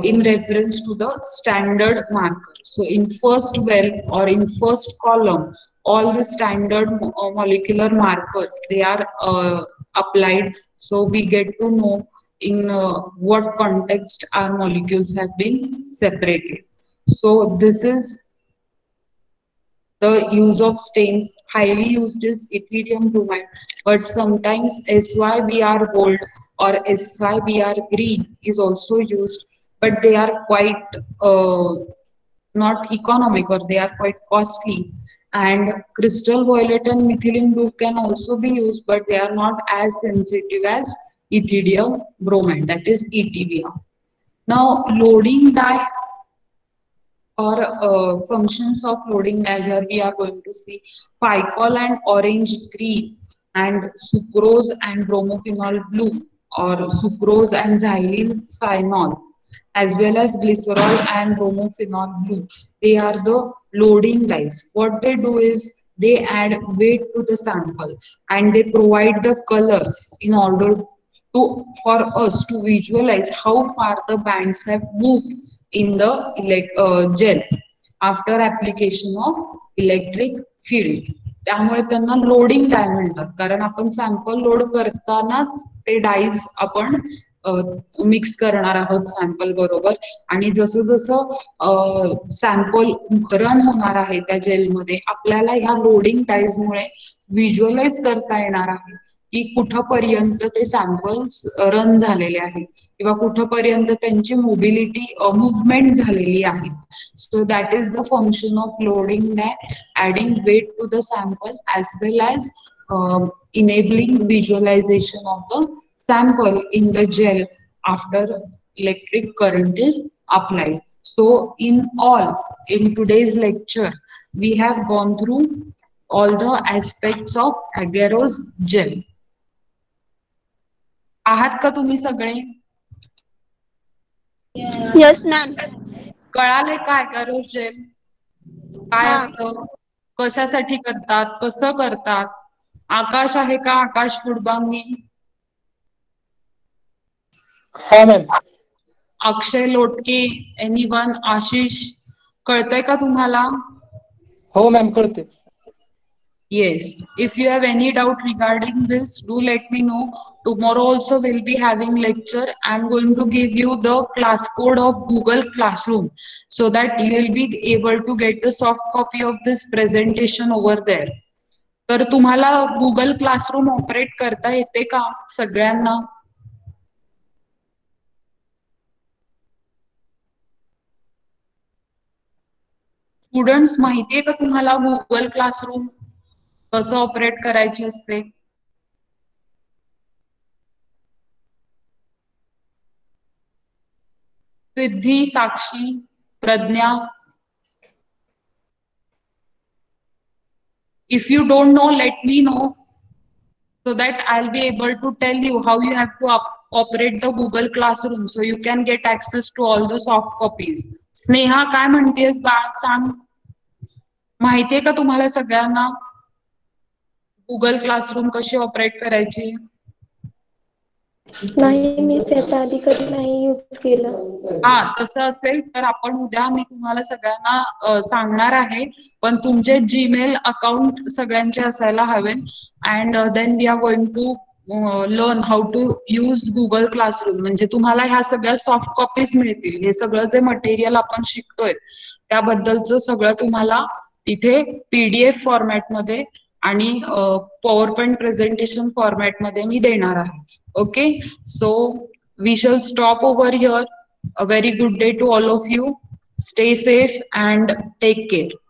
in reference to the standard marker. So in first well or in first column, all the standard molecular markers, they are applied. So we get to know in what context our molecules have been separated. So this is the use of stains. Highly used is ethidium bromide, but sometimes SYBR gold or SYBR green is also used, but they are quite not economic, or they are quite costly. And crystal violet and methylene blue can also be used, but they are not as sensitive as ethidium bromide, that is ETBR. Now, loading dye or functions of loading dye, here we are going to see picol and orange green, and sucrose and bromophenol blue, or sucrose and xylene cyanol, as well as glycerol and bromophenol blue. They are the loading dyes. What they do is they add weight to the sample, and they provide the color in order to for us to visualize how far the bands have moved in the gel after application of electric field. त्यामुळे त्यांना loading di म्हणतात, कारण आपण sample load करतानाच ते dies आपण mix करणार आहोत सॅम्पल बरोबर, आणि जसं जसं सॅम्पल रन होणार आहे त्या जेलमध्ये, आपल्याला ह्या लोडिंग डाईजमुळे व्हिज्युअलाइज करता येणार आहे की कुठपर्यंत ते सॅम्पल्स रन झालेले आहेत किंवा कुठपर्यंत त्यांची मोबिलिटी मुवमेंट झालेली आहे. So that is the function of loading dye, adding weight to the sample as well as enabling visualization of the sample in the gel after electric current is applied. So in all, in today's lecture, we have gone through all the aspects of agarose gel. आहात का तुम्ही सगळे? Yes, ma'am. कळाले का agarose gel? काय हा. असतं, कशासाठी करतात, कसं करतात? आकाश आहे का? आकाश फुडबांगी, हा मॅम. अक्षय लोटके, एनीवन, आशिष, कळतंय का तुम्हाला? हो मॅम कळते. Yes. If you have any doubt regarding this, do let me know. Tomorrow also we'll be having lecture. I'm going to give you the class code of Google Classroom so that you will be able to get the soft copy of this presentation over there. तर तुम्हाला Google Classroom operate करता येते का सगळ्यांना? Students, माहितीये का तुम्हाला Google Classroom कसं ऑपरेट करायची असते? सिद्धी, साक्षी, प्रज्ञा. If you don't know, let me know so that I'll be able to tell you how you have to operate the Google Classroom so you can get access to all the soft copies. Sneha, काय म्हणतेस बाळ, सांग. माहितीये का तुम्हाला सगळ्यांना Google classroom कशी operate करायची? नाही, मी याच्या आधी कधी नाही यूज केलं. हा, तसं असेल तर आपण उद्या मी तुम्हाला सगळ्यांना सांगणार आहे, पण तुमचे जीमेल अकाउंट सगळ्यांचे असायला हवे. And then we are going to learn how to use Google Classroom. म्हणजे तुम्हाला ह्या सगळ्या सॉफ्ट कॉपीज मिळतील. हे सगळं जे मटेरियल आपण शिकतोय त्याबद्दलचं सगळं तुम्हाला तिथे PDF फॉर्मॅटमध्ये आणि पॉवर पॉइंट प्रेझेंटेशन फॉर्मॅटमध्ये मी देणार आहे. Okay, so we shall stop over here. A very good day to all of you. Stay safe and take care.